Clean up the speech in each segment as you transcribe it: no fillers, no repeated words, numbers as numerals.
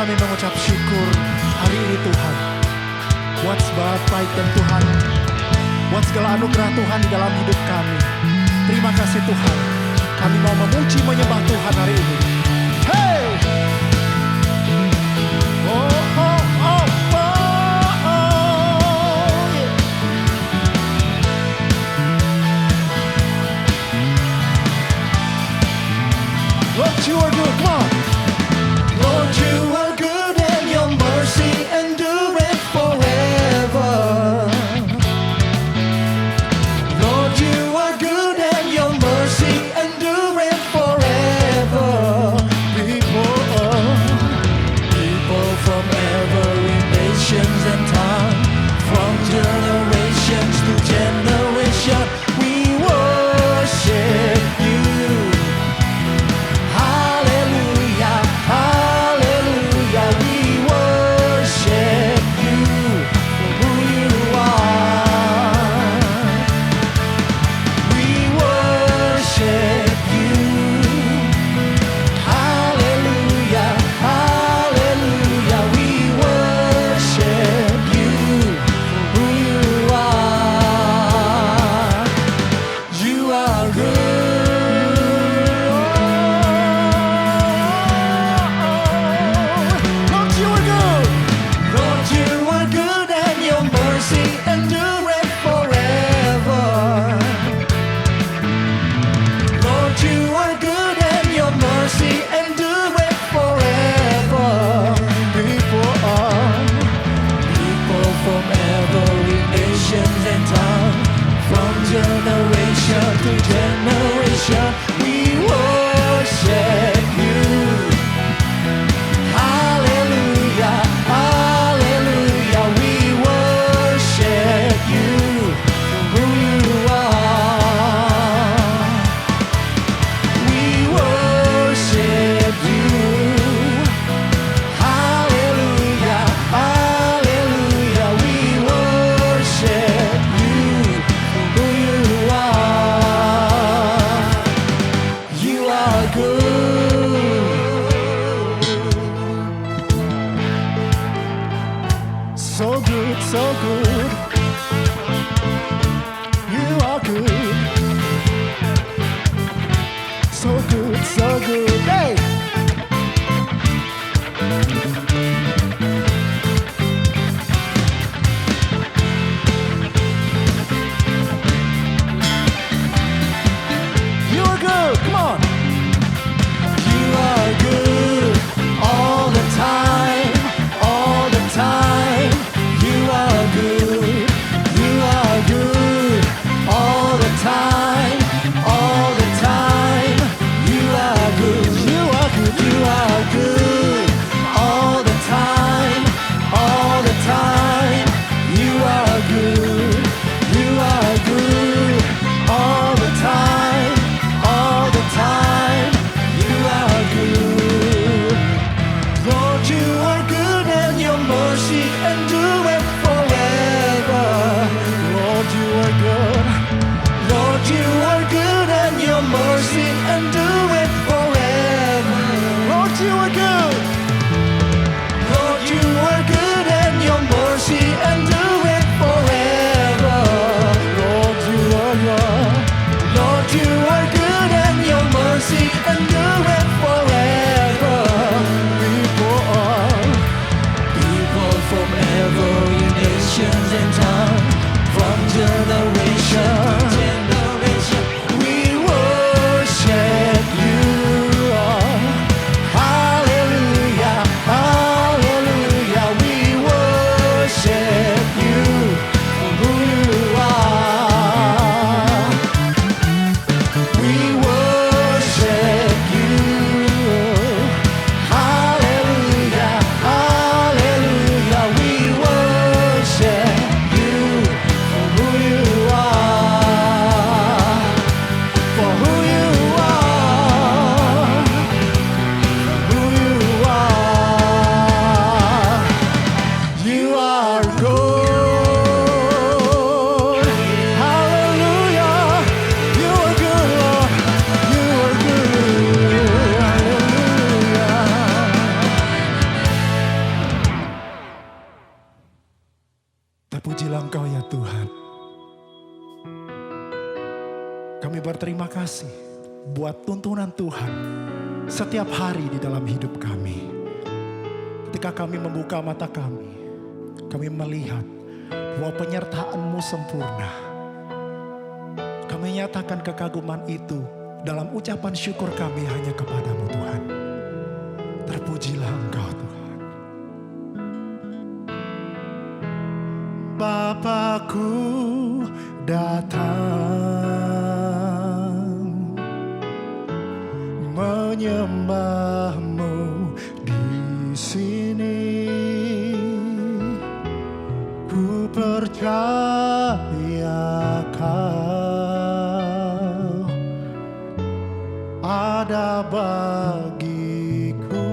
kami mengucap syukur hari ini Tuhan, buat segala baik dan Tuhan, buat segala anugerah Tuhan di dalam hidup kami. Terima kasih Tuhan, kami mau memuji menyembah Tuhan hari ini. Hey! Oh, oh, oh, oh, oh, yeah. Lord, you are good, come on. Lord, you are good and your mercy endureth forever. Lord, you are good and your mercy endureth forever. People from every nations and tongue, from generations to generation, we worship you. Hallelujah, hallelujah, we worship you for who you are. We worship you. Hallelujah, hallelujah, we worship you for who you are. You are good. Lord, you are good. Lord, you are good and your mercy endureth forever. Lord, you are good and your mercy endureth forever. People from every nation and tongue, from generation to generation, we worship you. Hallelujah, hallelujah, we worship you for who you are. We worship you. Hallelujah, hallelujah, we worship you for who you are. You are good. So good, so good. You are good. So good, so good. Hey! You are good. Come on. You are good all the time, all the time. You are good. You are good all the time, all the time. You are good. You berterima kasih buat tuntunan Tuhan setiap hari di dalam hidup kami. Ketika kami membuka mata kami melihat bahwa penyertaan-Mu sempurna. Kami nyatakan kekaguman itu dalam ucapan syukur kami hanya kepadamu Tuhan. Terpujilah Engkau Tuhan. Bapakku datang menyembah-Mu di sini. Ku percaya Kau ada bagiku.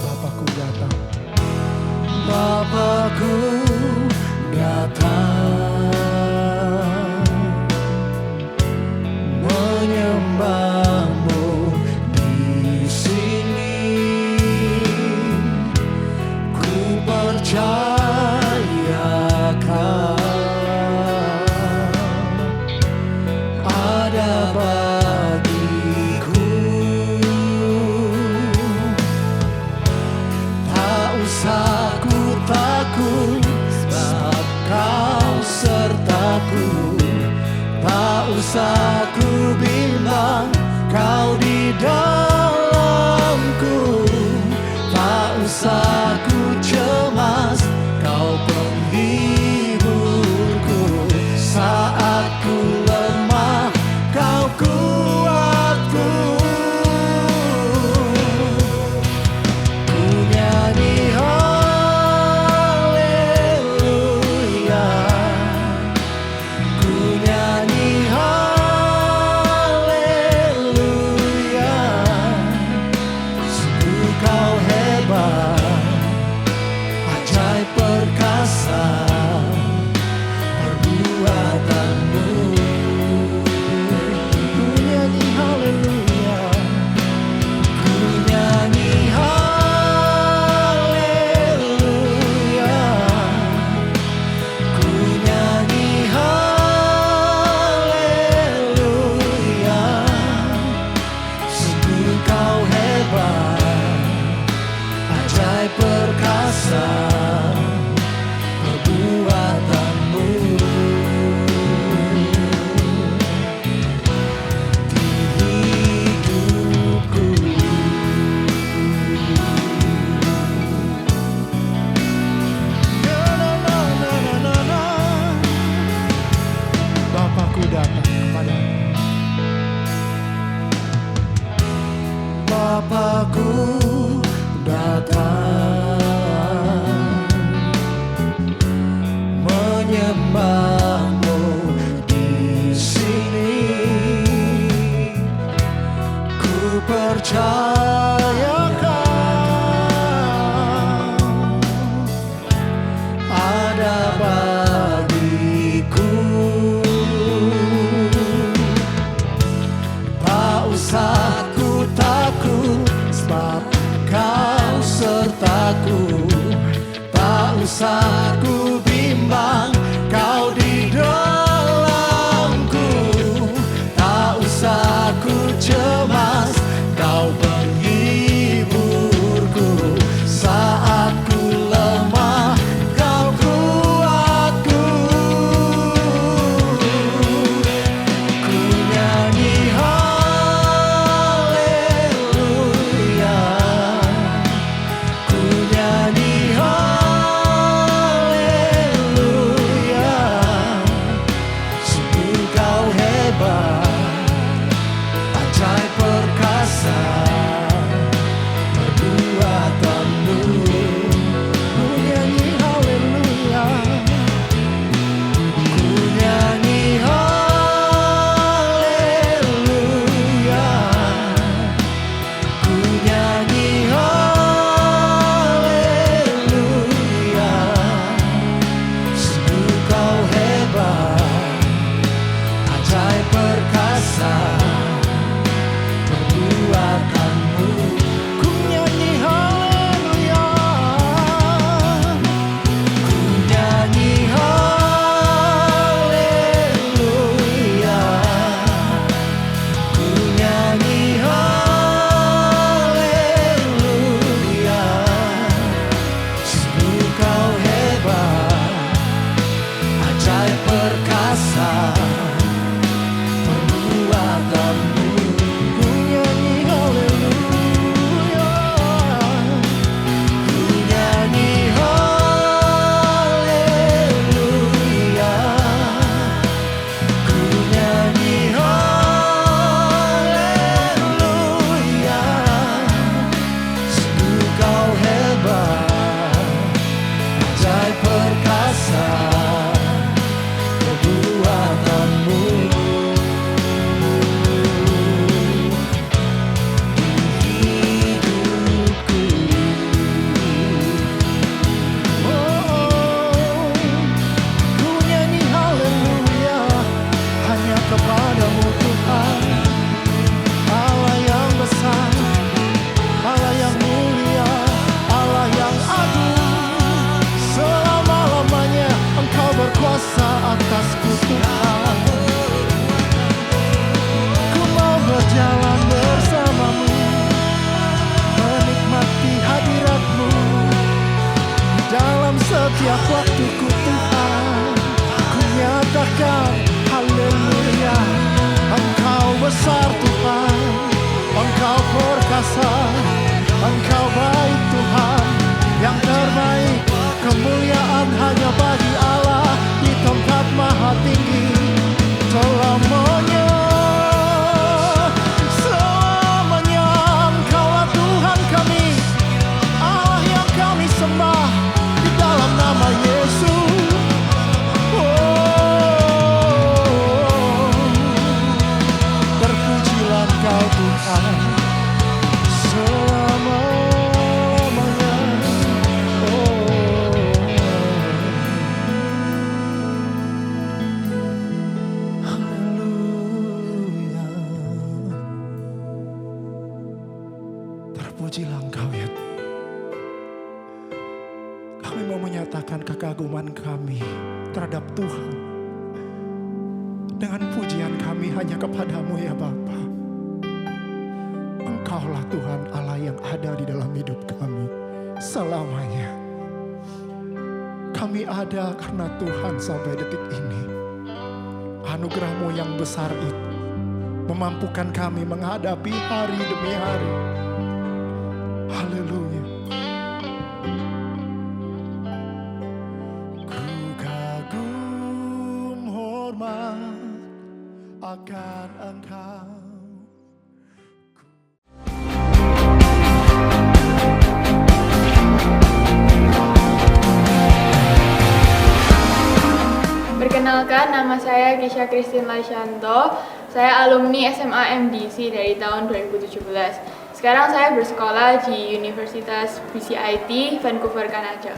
Bapakku datang, Bapakku datang menyembah-Mu di sini. Ku percaya Kau ada bagiku. Tak usah ku takut, sebab Kau sertaku. Tak usah ku bimbang, Kau di dalamku. Tak usah ku cemas, Kau penghiburku. Saat ku lemah, Kau kuatku. Ku nyanyi haleluya, ku nyanyi haleluya. Sungguh Kau hebat, ajaib perkasa perbuatan-Mu. Ku nyanyi haleluya, ku nyanyi haleluya, ku nyanyi haleluya. Sungguh Kau hebat, ajaib perkasa perbuatan-Mu. Di hidupku, na. Bapakku datang kepadamu. Bapakku datang menyembah-Mu di sini. Ku percaya Kau ada bagiku. Tak usah ku takut, sebab Kau sertaku. Tak usah ku bimbang, Kau di dalamku. Tak usah ku cemas, Kau kuasa. Engkau baik Tuhan, yang terbaik. Kemuliaan hanya bagi Allah di tempat maha tinggi selamanya. Selamanya Engkaulah Tuhan kami, Allah yang kami sembah di dalam nama Yesus. Terpujilah Engkau Tuhan selama-lamanya. Haleluya. Terpujilah Engkau ya. Kami mau menyatakan kekaguman kami terhadap Tuhan. Dengan pujian kami hanya kepadamu ya Bapa. Engkaulah Tuhan Allah yang ada di dalam hidup kami selamanya. Kami ada karena Tuhan sampai detik ini. Anugerah-Mu yang besar itu memampukan kami menghadapi hari demi hari. Haleluya. Ku kagum hormat akan Engkau. Perkenalkan, nama saya Kisha Christine Lasyanto. Saya alumni SMA MDC dari tahun 2017. Sekarang saya bersekolah di Universitas BCIT, Vancouver, Kanada.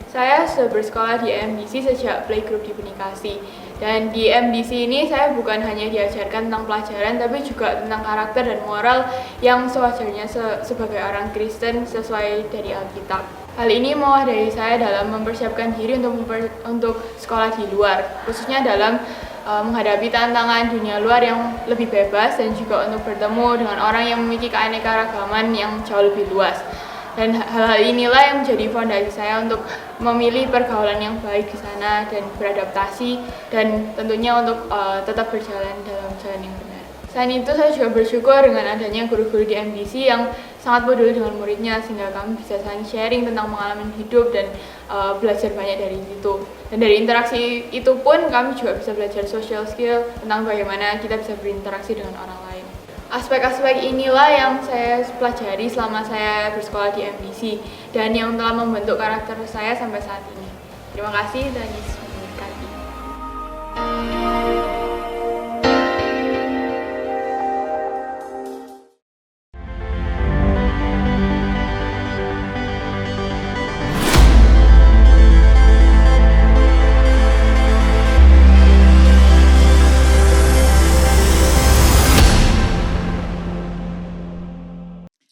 Saya sudah bersekolah di MDC sejak playgroup di Benikasi. Dan di MDC ini saya bukan hanya diajarkan tentang pelajaran, tapi juga tentang karakter dan moral yang sewajarnya sebagai orang Kristen sesuai dari Alkitab. Hal ini mewadahi saya dalam mempersiapkan diri untuk sekolah di luar, khususnya dalam menghadapi tantangan dunia luar yang lebih bebas dan juga untuk bertemu dengan orang yang memiliki keanekaragaman yang jauh lebih luas. Dan hal-hal inilah yang menjadi fondasi saya untuk memilih pergaulan yang baik di sana dan beradaptasi dan tentunya untuk tetap berjalan dalam jalan yang benar. Selain itu, saya juga bersyukur dengan adanya guru-guru di MDC yang sangat peduli dengan muridnya sehingga kami bisa saling sharing tentang pengalaman hidup dan belajar banyak dari itu. Dan dari interaksi itu pun kami juga bisa belajar social skill tentang bagaimana kita bisa berinteraksi dengan orang lain. Aspek-aspek inilah yang saya pelajari selama saya bersekolah di MDC dan yang telah membentuk karakter saya sampai saat ini. Terima kasih dan Yesus memberkati.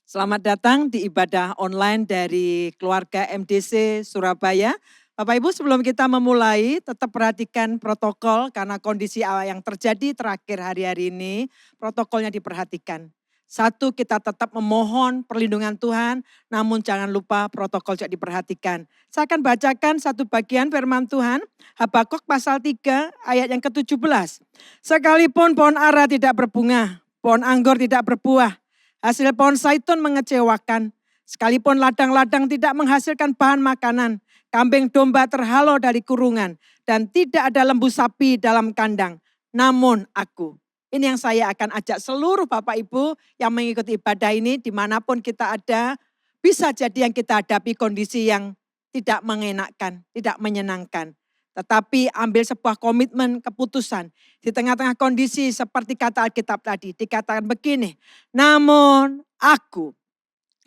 Selamat datang di ibadah online dari keluarga MDC Surabaya. Bapak Ibu, sebelum kita memulai tetap perhatikan protokol karena kondisi yang terjadi terakhir hari-hari ini, protokolnya diperhatikan. Satu, kita tetap memohon perlindungan Tuhan, namun jangan lupa protokol juga diperhatikan. Saya akan bacakan satu bagian firman Tuhan, Habakuk pasal 3 ayat yang ke-17. Sekalipun pohon ara tidak berbunga, pohon anggur tidak berbuah, hasil pohon zaitun mengecewakan, sekalipun ladang-ladang tidak menghasilkan bahan makanan, kambing domba terhalau dari kurungan, dan tidak ada lembu sapi dalam kandang. Namun aku, ini yang saya akan ajak seluruh Bapak Ibu yang mengikuti ibadah ini dimanapun kita ada, bisa jadi yang kita hadapi kondisi yang tidak mengenakkan, tidak menyenangkan. Tetapi ambil sebuah komitmen, keputusan. Di tengah-tengah kondisi seperti kata Alkitab tadi, dikatakan begini, namun aku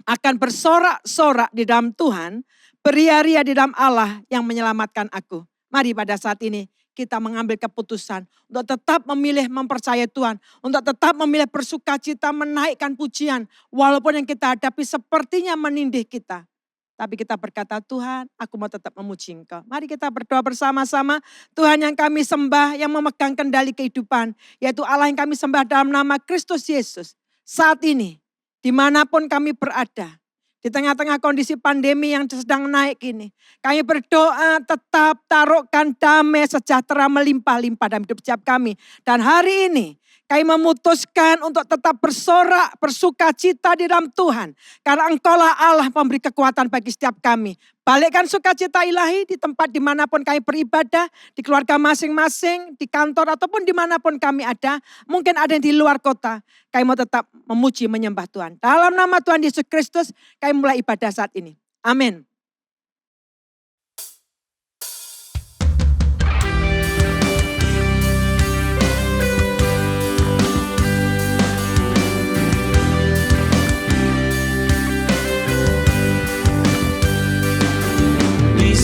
akan bersorak-sorak di dalam Tuhan, beria-ria di dalam Allah yang menyelamatkan aku. Mari pada saat ini kita mengambil keputusan untuk tetap memilih mempercayai Tuhan, untuk tetap memilih bersukacita, menaikkan pujian, walaupun yang kita hadapi sepertinya menindih kita. Tapi kita berkata, Tuhan, aku mau tetap memuji Engkau. Mari kita berdoa bersama-sama. Tuhan yang kami sembah, yang memegang kendali kehidupan, yaitu Allah yang kami sembah dalam nama Kristus Yesus. Saat ini, dimanapun kami berada, di tengah-tengah kondisi pandemi yang sedang naik ini, kami berdoa tetap taruhkan damai sejahtera melimpah-limpah dalam hidup setiap kami. Dan hari ini, Kami memutuskan untuk tetap bersorak, bersuka cita di dalam Tuhan. Karena Engkaulah Allah memberi kekuatan bagi setiap kami. Balikkan sukacita ilahi di tempat dimanapun kami beribadah, di keluarga masing-masing, di kantor ataupun dimanapun kami ada. Mungkin ada yang di luar kota. Kami mau tetap memuji, menyembah Tuhan. Dalam nama Tuhan Yesus Kristus, kami mulai ibadah saat ini. Amin.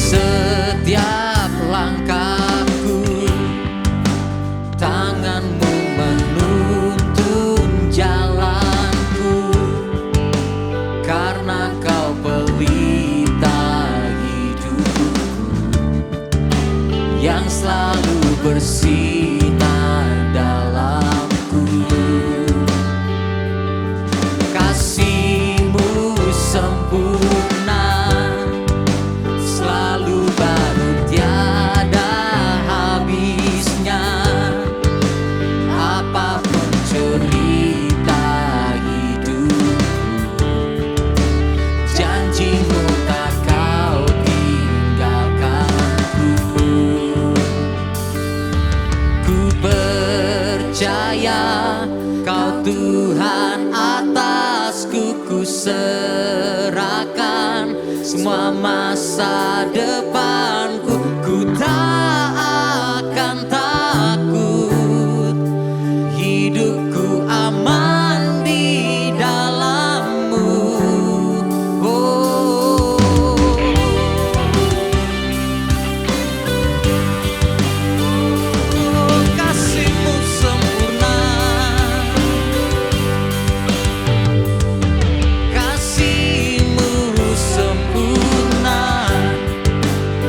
Setiap langkahku, tanganmu menuntun jalanku, karena kau pelita hidupku, yang selalu bersinar dalamku. Kasih-Mu sempurna, baru tiada habisnya. Apapun cerita hidupku, janji-Mu tak kau tinggalkanku. Ku percaya Kau Tuhan atasku, ku serahkan semua masa depanku. Ku tak akan takut, hidupku aman di dalam-Mu. Kasih-Mu sempurna, kasih-Mu sempurna,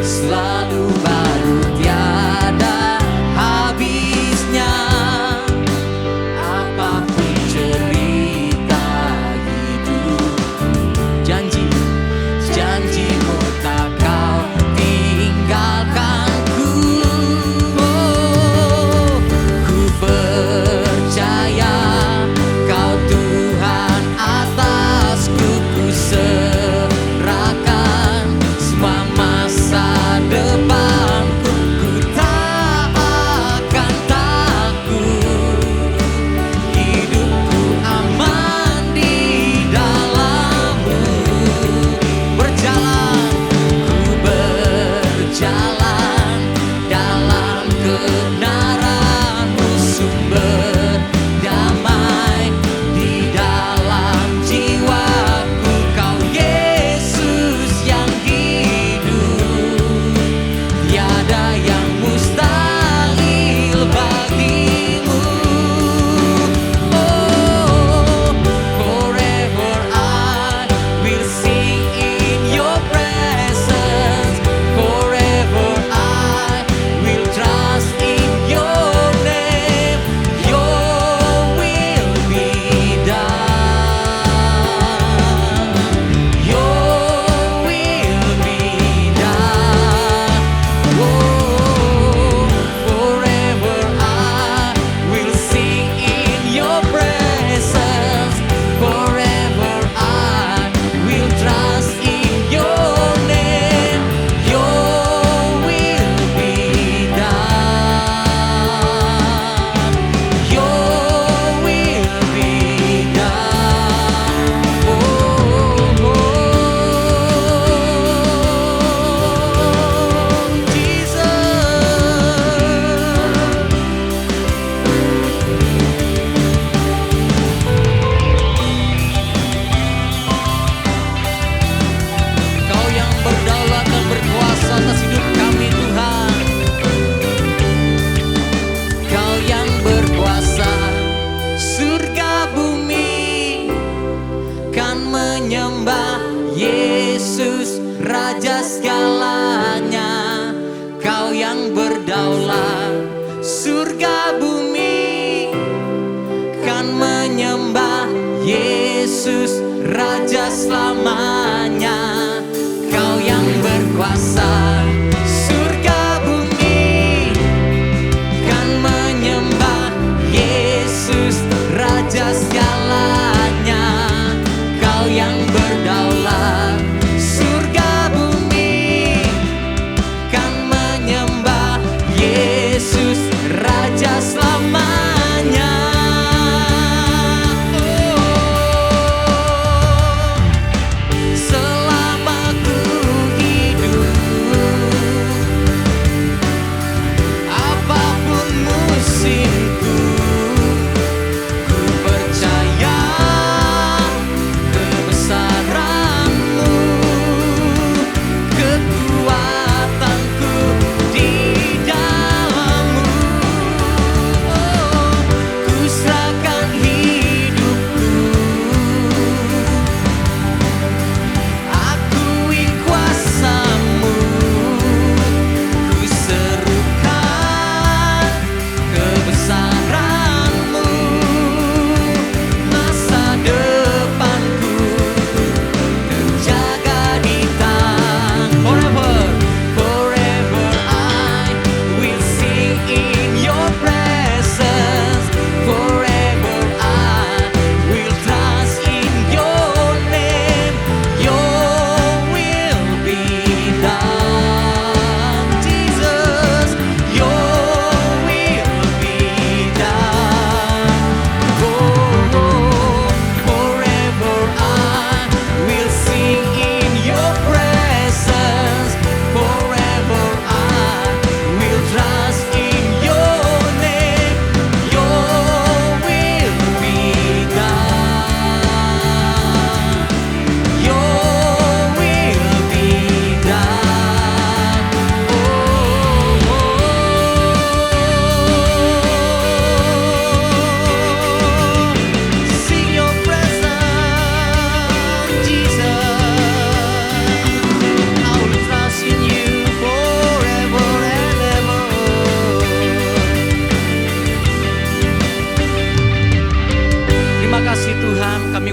selalu baru tiada habisnya. Apapun cerita hidup, janji-Mu tak kau tinggalkanku. Ku percaya Kau Tuhan atasku, ku serahkan semua masa depanku. Ku tak akan takut, hidupku aman di dalam-Mu. Berjalan dalam kebenaran-Mu, sumber damai di dalam jiwaku. Kau Yesus yang hidup, tiada yang mustahil bagi-Mu. Oh, forever I will sing in Your presence. Forever I will trust in Your name. Your will be done. Your will be done. Oh, forever I will sing in Your presence. Forever I will trust in Your name. Your will be done. Your will be done. Oh, Jesus. Kau yang berdaulat dan berkuasa atas hidup kami, Tuhan. Kau yang berkuasa, surga bumi kan menyembah Yesus, Raja segalanya. Kau yang berdaulat, surga bumi kan menyembah Yesus, Raja selamanya. Kau yang berkuasa, surga bumi kan menyembah Yesus,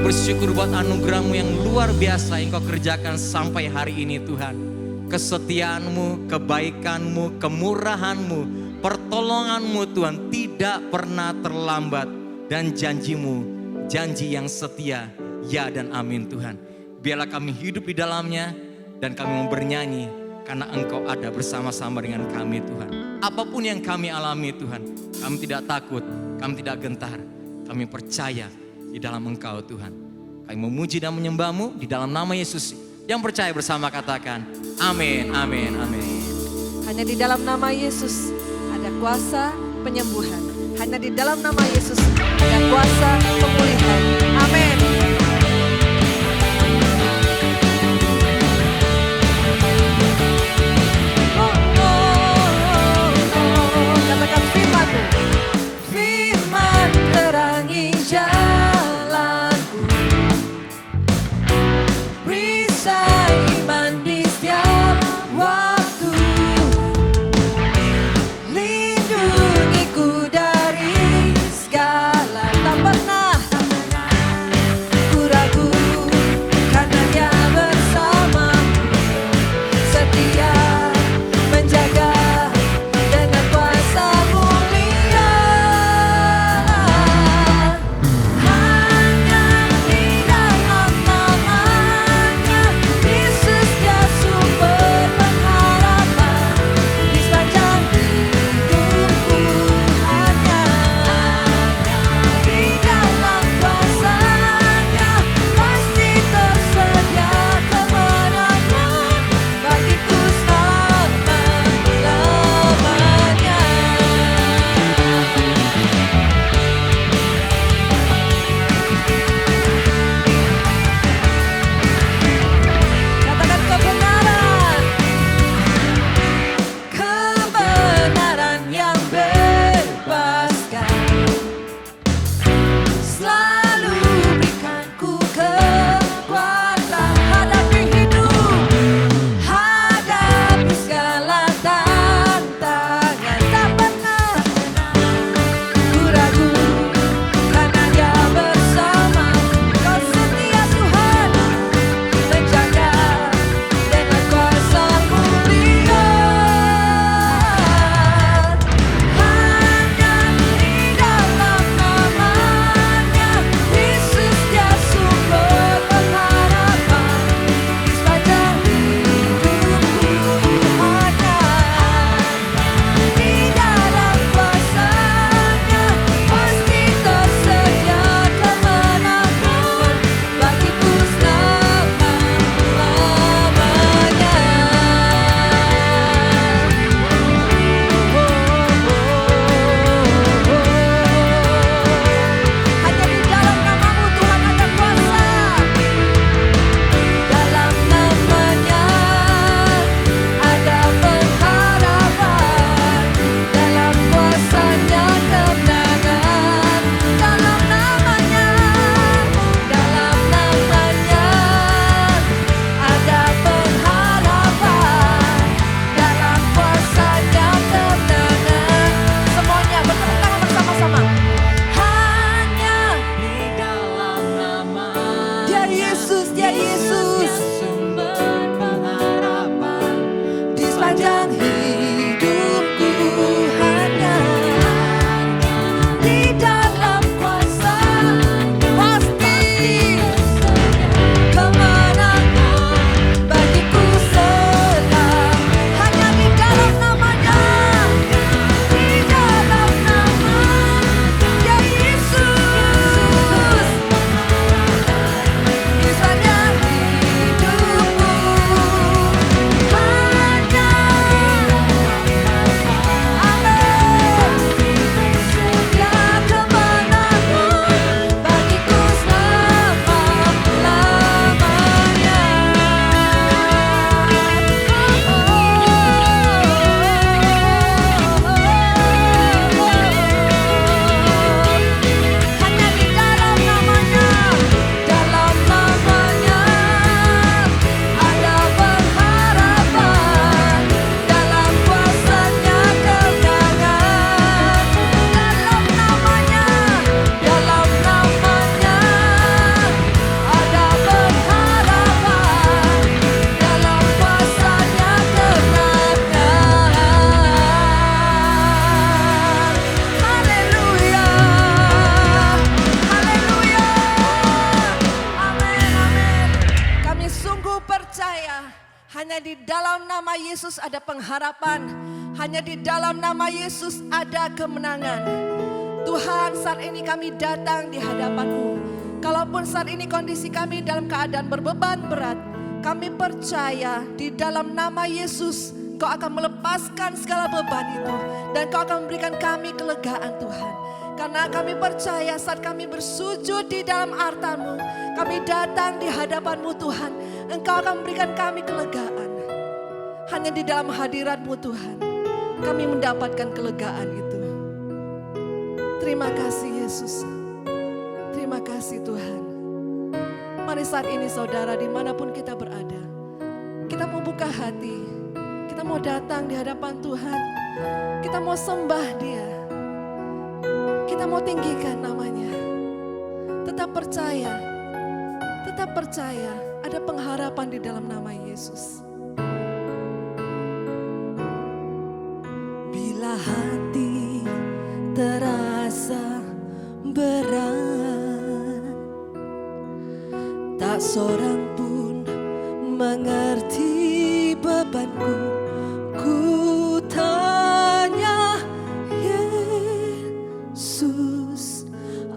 bersyukur buat anugerah-Mu yang luar biasa yang Kau kerjakan sampai hari ini Tuhan. Kesetiaan-Mu, kebaikan-Mu, kemurahan-Mu, pertolongan-Mu Tuhan tidak pernah terlambat. Dan janji-Mu, janji yang setia, ya dan amin Tuhan. Biarlah kami hidup di dalamnya dan kami mau bernyanyi karena Engkau ada bersama-sama dengan kami Tuhan. Apapun yang kami alami Tuhan, kami tidak takut, kami tidak gentar. Kami percaya di dalam Engkau Tuhan. Kami memuji dan menyembah-Mu di dalam nama Yesus. Yang percaya bersama katakan, amin, amin, amin. Hanya di dalam nama Yesus ada kuasa penyembuhan. Hanya di dalam nama Yesus ada kuasa pemulihan. Amin. Katakan firman-Mu. Firman terangi jalanku. Perisai iman di setiap waktu. Lindungiku dari segala tanpa Hanya di dalam nama Yesus ada pengharapan. Hanya di dalam nama Yesus ada kemenangan. Tuhan, saat ini kami datang di hadapan-Mu. Kalaupun saat ini kondisi kami dalam keadaan berbeban berat, kami percaya di dalam nama Yesus Kau akan melepaskan segala beban itu. Dan Kau akan memberikan kami kelegaan Tuhan. Karena kami percaya saat kami bersujud di dalam altar-Mu, kami datang di hadapan-Mu Tuhan, Engkau akan memberikan kami kelegaan. Hanya di dalam hadirat-Mu Tuhan, kami mendapatkan kelegaan itu. Terima kasih Yesus. Terima kasih Tuhan. Mari saat ini saudara dimanapun kita berada, kita mau buka hati, kita mau datang di hadapan Tuhan, kita mau sembah Dia, kita mau tinggikan namanya. Tetap percaya ada pengharapan di dalam nama Yesus. Bila hati terasa berat, tak seorang pun mengerti bebanku. Ku tanya Yesus,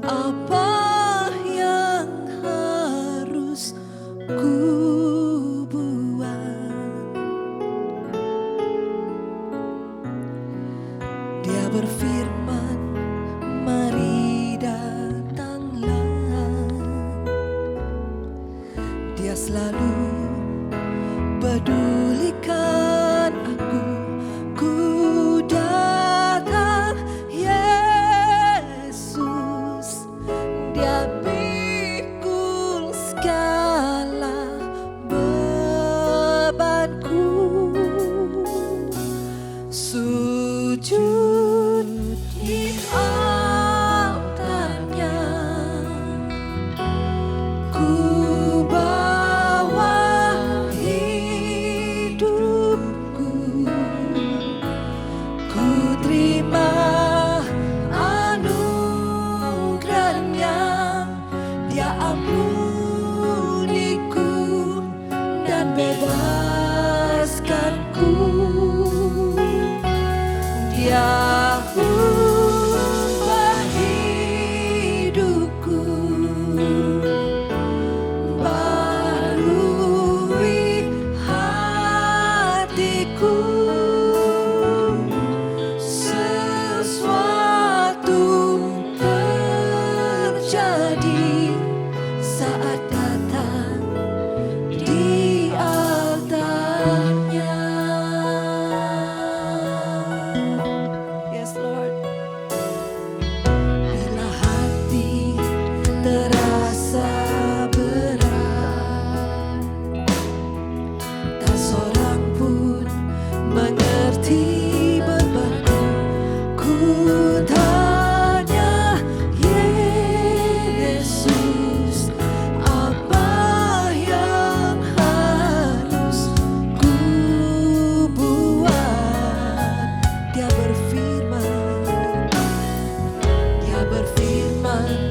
apa yang harus ku buat? Dia berfirman, mari datanglah. Dia selalu pedulikan aku. Ku datang Yesus, Dia pikul segala bebanku. Sujud di altar-Nya, ku bawa hidupku, ku terima anugerah-Nya. Dia ampuniku dan bebaskanku. Dia ubah hidupku, barui hatiku. Sesuatu terjadi saat datang di altar-Nya. Yes Lord. Bila hati terasa berat, tak seorang pun mengerti bebanku. Ku tanya Yesus, apa yang harus ku buat? Dia berfirman,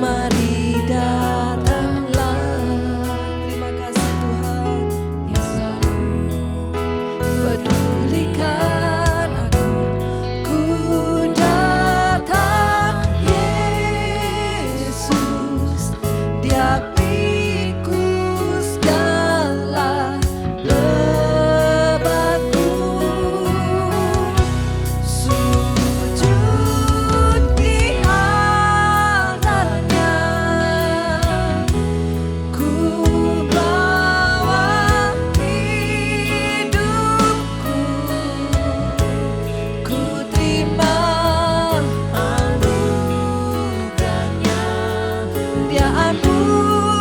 mari datanglah. Terima kasih Tuhan, yang selalu pedulikan aku. Ku datang Yesus, Dia pikul segala bebanku. Sujud di altar-Nya, ku bawa hidupku, ku terima anugerah-Nya. Dia ampuniku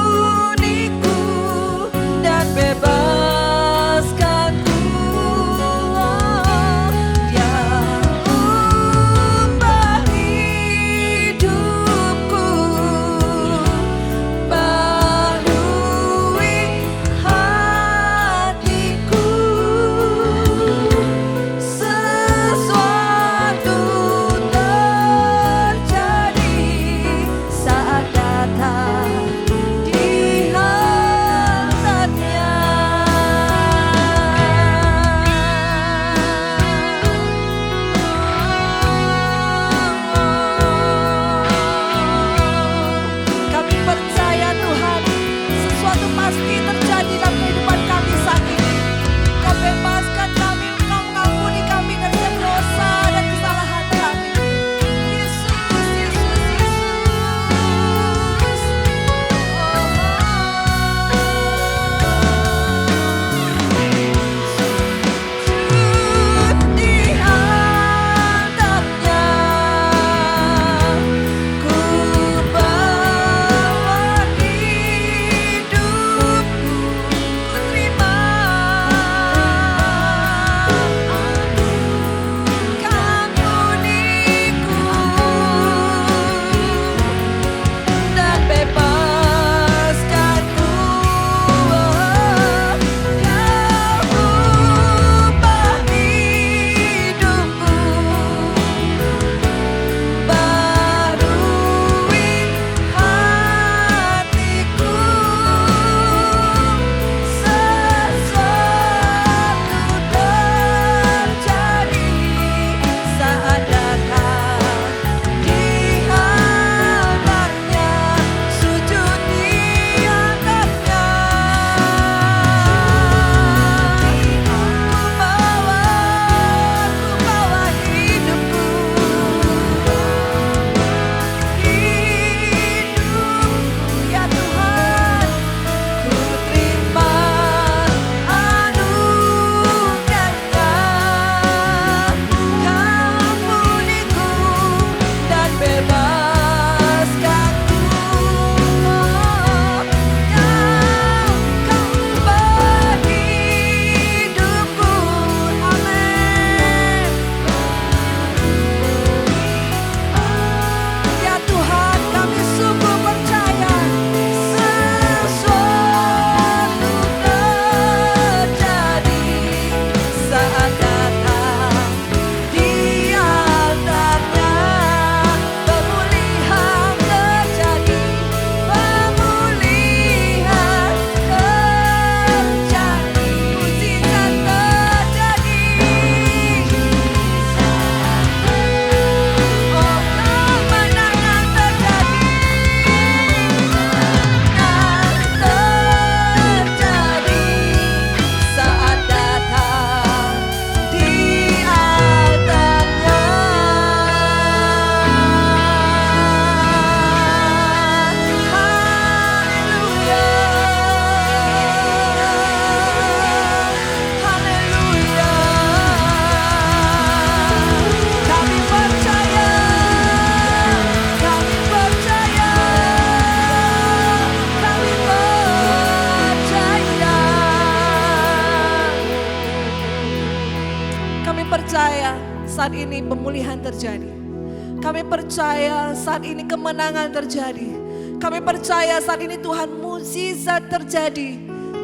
saat ini pemulihan terjadi. Kami percaya saat ini kemenangan terjadi. Kami percaya saat ini Tuhan mukjizat terjadi.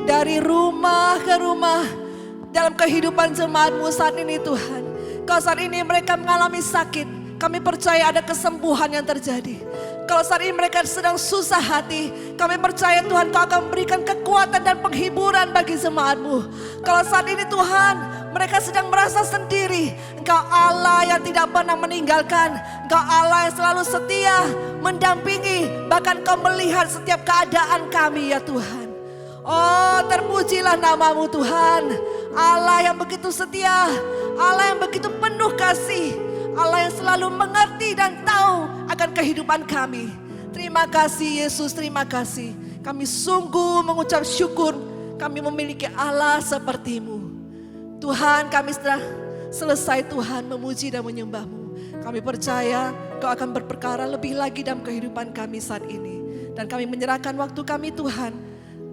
Dari rumah ke rumah, dalam kehidupan jemaat-Mu saat ini Tuhan. Kalau saat ini mereka mengalami sakit, kami percaya ada kesembuhan yang terjadi. Kalau saat ini mereka sedang susah hati, kami percaya Tuhan Kau akan memberikan kekuatan dan penghiburan bagi jemaat-Mu. Kalau saat ini Tuhan, mereka sedang merasa sendiri, Engkau Allah yang tidak pernah meninggalkan. Engkau Allah yang selalu setia, mendampingi, bahkan Kau melihat setiap keadaan kami ya Tuhan. Oh, terpujilah nama-Mu Tuhan, Allah yang begitu setia, Allah yang begitu penuh kasih, Allah yang selalu mengerti dan tahu akan kehidupan kami. Terima kasih Yesus, terima kasih. Kami sungguh mengucap syukur kami memiliki Allah seperti-Mu. Tuhan, kami sudah selesai Tuhan memuji dan menyembah-Mu. Kami percaya Kau akan berperkara lebih lagi dalam kehidupan kami saat ini. Dan kami menyerahkan waktu kami Tuhan.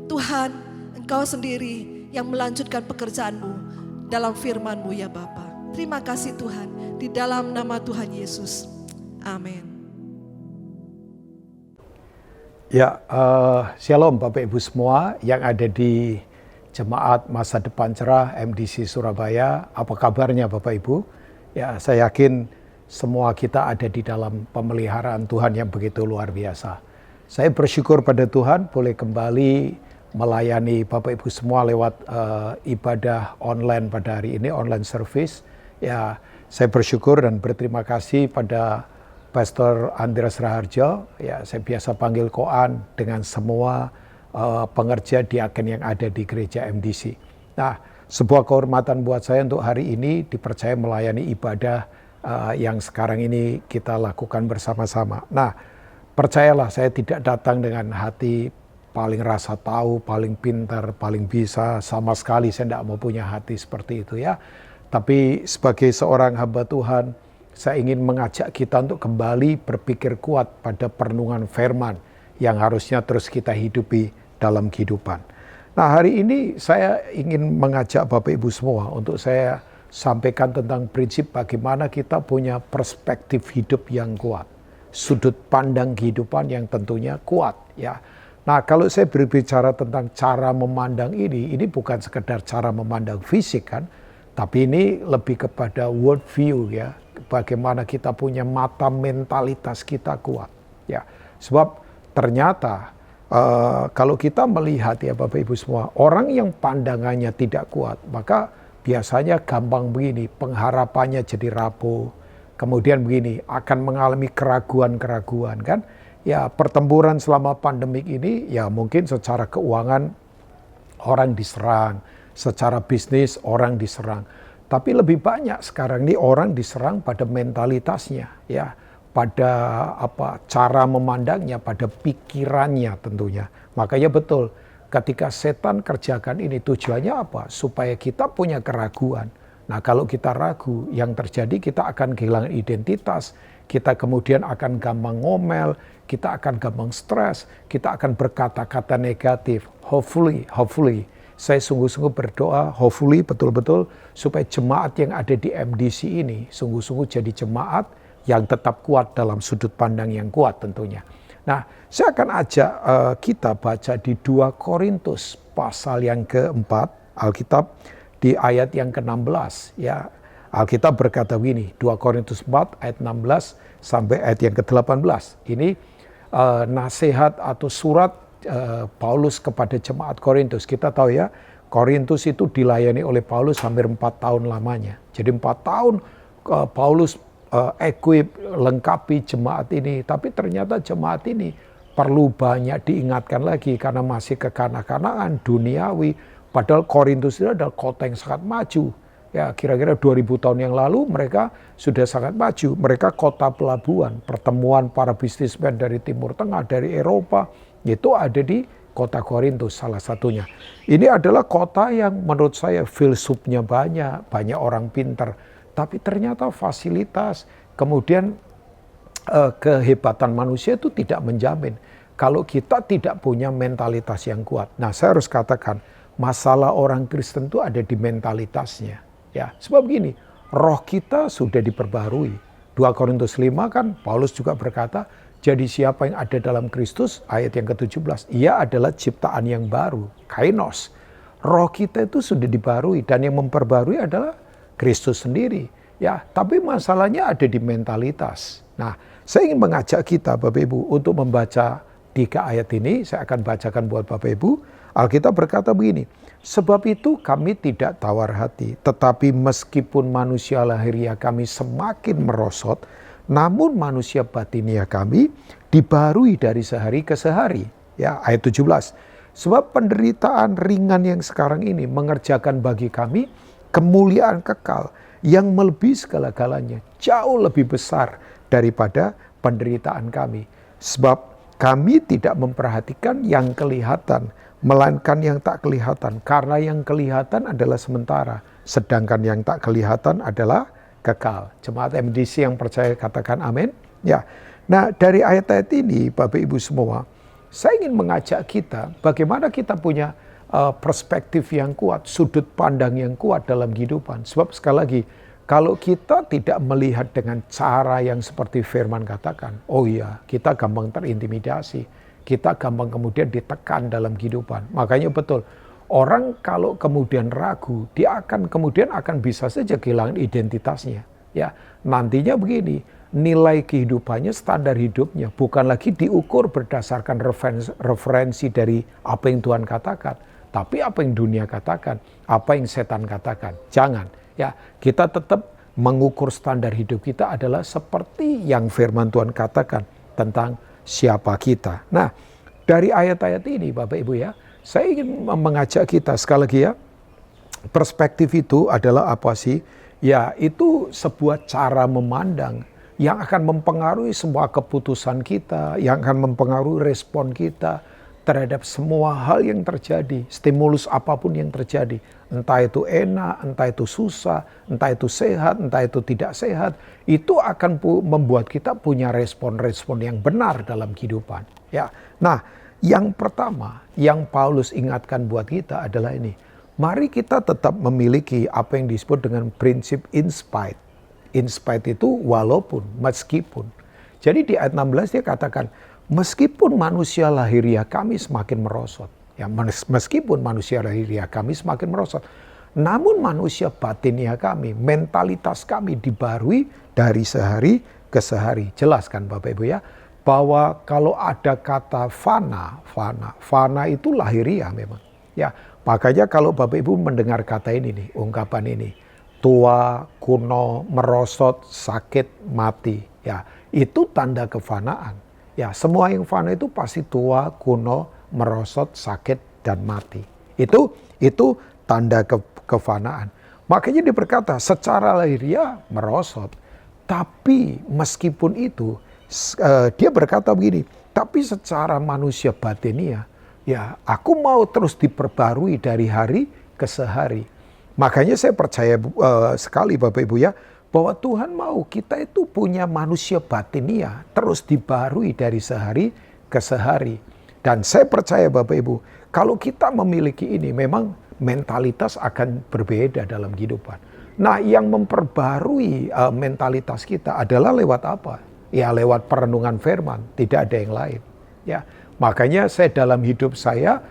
Tuhan, Engkau sendiri yang melanjutkan pekerjaan-Mu dalam firman-Mu ya Bapa. Terima kasih Tuhan, di dalam nama Tuhan Yesus. Amin. Ya, shalom Bapak Ibu semua yang ada di Jemaat Masa Depan Cerah MDC Surabaya. Apa kabarnya Bapak Ibu? Ya, saya yakin semua kita ada di dalam pemeliharaan Tuhan yang begitu luar biasa. Saya bersyukur pada Tuhan boleh kembali melayani Bapak Ibu semua lewat ibadah online pada hari ini, online service. Ya, saya bersyukur dan berterima kasih pada Pastor Andreas Raharjo. Ya, saya biasa panggil Koan dengan semua pengerja diaken yang ada di gereja MDC. Nah, sebuah kehormatan buat saya untuk hari ini dipercaya melayani ibadah yang sekarang ini kita lakukan bersama-sama. Nah, percayalah saya tidak datang dengan hati paling rasa tahu, paling pintar, paling bisa. Sama sekali saya tidak mau punya hati seperti itu ya. Tapi sebagai seorang hamba Tuhan, saya ingin mengajak kita untuk kembali berpikir kuat pada perenungan firman yang harusnya terus kita hidupi dalam kehidupan. Nah, hari ini saya ingin mengajak Bapak Ibu semua untuk saya sampaikan tentang prinsip bagaimana kita punya perspektif hidup yang kuat. Sudut pandang kehidupan yang tentunya kuat ya. Nah, kalau saya berbicara tentang cara memandang ini bukan sekedar cara memandang fisik kan, tapi ini lebih kepada world view ya, bagaimana kita punya mata mentalitas kita kuat ya. Sebab ternyata kalau kita melihat ya Bapak Ibu semua, orang yang pandangannya tidak kuat, maka biasanya gampang begini, pengharapannya jadi rapuh. Kemudian begini, akan mengalami keraguan-keraguan kan. Ya, pertempuran selama pandemik ini ya mungkin secara keuangan orang diserang, secara bisnis orang diserang. Tapi lebih banyak sekarang ini orang diserang pada mentalitasnya ya, pada cara memandangnya, pada pikirannya tentunya. Makanya betul ketika setan kerjakan ini tujuannya apa? Supaya kita punya keraguan. Nah, kalau kita ragu, yang terjadi kita akan kehilangan identitas, kita kemudian akan gampang ngomel, kita akan gampang stres, kita akan berkata-kata negatif. Hopefully, saya sungguh-sungguh berdoa, hopefully betul-betul supaya jemaat yang ada di MDC ini sungguh-sungguh jadi jemaat yang tetap kuat dalam sudut pandang yang kuat tentunya. Nah, saya akan ajak kita baca di 2 Korintus pasal yang keempat, Alkitab di ayat yang ke-16 ya. Alkitab berkata begini, 2 Korintus 4 ayat 16 sampai ayat yang ke-18. Ini nasihat atau surat Paulus kepada jemaat Korintus. Kita tahu ya, Korintus itu dilayani oleh Paulus hampir 4 tahun lamanya. Jadi 4 tahun Paulus equip, lengkapi jemaat ini. Tapi ternyata jemaat ini perlu banyak diingatkan lagi karena masih kekanak-kanakan, duniawi. Padahal Korintus itu adalah kota yang sangat maju. Ya, kira-kira 2000 tahun yang lalu mereka sudah sangat maju. Mereka kota pelabuhan, pertemuan para bisnismen dari Timur Tengah, dari Eropa, itu ada di kota Korintus salah satunya. Ini adalah kota yang menurut saya filsufnya banyak orang pintar. Tapi ternyata fasilitas, kemudian kehebatan manusia itu tidak menjamin. Kalau kita tidak punya mentalitas yang kuat. Nah, saya harus katakan, masalah orang Kristen itu ada di mentalitasnya. Ya, sebab gini, roh kita sudah diperbarui. 2 Korintus 5 kan Paulus juga berkata, jadi siapa yang ada dalam Kristus, ayat yang ke-17, ia adalah ciptaan yang baru, kainos. Roh kita itu sudah dibarui dan yang memperbarui adalah Kristus sendiri. Ya, tapi masalahnya ada di mentalitas. Nah, saya ingin mengajak kita Bapak Ibu untuk membaca 3 ayat ini. Saya akan bacakan buat Bapak Ibu. Alkitab berkata begini, sebab itu kami tidak tawar hati, tetapi meskipun manusia lahiriah kami semakin merosot, namun manusia batinia kami dibarui dari sehari ke sehari. Ya, ayat 17. Sebab penderitaan ringan yang sekarang ini mengerjakan bagi kami kemuliaan kekal yang melebihi segala-galanya, jauh lebih besar daripada penderitaan kami. Sebab kami tidak memperhatikan yang kelihatan, melainkan yang tak kelihatan. Karena yang kelihatan adalah sementara, sedangkan yang tak kelihatan adalah kekal. Jemaat MDC yang percaya katakan amin. Ya. Nah, dari ayat-ayat ini Bapak Ibu semua, saya ingin mengajak kita bagaimana kita punya perspektif yang kuat, sudut pandang yang kuat dalam kehidupan. Sebab sekali lagi, kalau kita tidak melihat dengan cara yang seperti firman katakan, oh iya, kita gampang terintimidasi, kita gampang kemudian ditekan dalam kehidupan. Makanya betul, orang kalau kemudian ragu, dia kemudian akan bisa saja kehilangan identitasnya. Ya, nantinya begini, nilai kehidupannya, standar hidupnya bukan lagi diukur berdasarkan referensi dari apa yang Tuhan katakan, tapi apa yang dunia katakan, apa yang setan katakan. Jangan, ya, kita tetap mengukur standar hidup kita adalah seperti yang firman Tuhan katakan tentang siapa kita. Nah, dari ayat-ayat ini Bapak Ibu ya, saya ingin mengajak kita sekali lagi ya, perspektif itu adalah apa sih? Ya, itu sebuah cara memandang yang akan mempengaruhi semua keputusan kita, yang akan mempengaruhi respon kita terhadap semua hal yang terjadi, stimulus apapun yang terjadi. Entah itu enak, entah itu susah, entah itu sehat, entah itu tidak sehat. Itu akan membuat kita punya respon-respon yang benar dalam kehidupan. Ya. Nah, yang pertama yang Paulus ingatkan buat kita adalah ini. Mari kita tetap memiliki apa yang disebut dengan prinsip in spite. In spite itu walaupun, meskipun. Jadi di ayat 16 dia katakan, meskipun manusia lahiriah kami semakin merosot. Ya, meskipun manusia lahiriah kami semakin merosot. Namun manusia batiniah kami, mentalitas kami dibarui dari sehari ke sehari. Jelaskan Bapak Ibu ya, bahwa kalau ada kata fana itu lahiriah memang. Ya, makanya kalau Bapak Ibu mendengar kata ini nih, ungkapan ini, tua, kuno, merosot, sakit, mati. Ya, itu tanda kefanaan. Ya, semua yang fana itu pasti tua, kuno, merosot, sakit, dan mati. Itu tanda kefanaan. Makanya dia berkata, secara lahiriah merosot. Tapi meskipun itu, dia berkata begini, tapi secara manusia batiniah, ya aku mau terus diperbarui dari hari ke sehari. Makanya saya percaya sekali Bapak Ibu ya, bahwa Tuhan mau kita itu punya manusia batiniah terus dibarui dari sehari ke sehari. Dan saya percaya Bapak Ibu, kalau kita memiliki ini memang mentalitas akan berbeda dalam kehidupan. Nah, yang memperbarui mentalitas kita adalah lewat apa? Ya lewat perenungan firman, tidak ada yang lain. Ya, makanya saya dalam hidup saya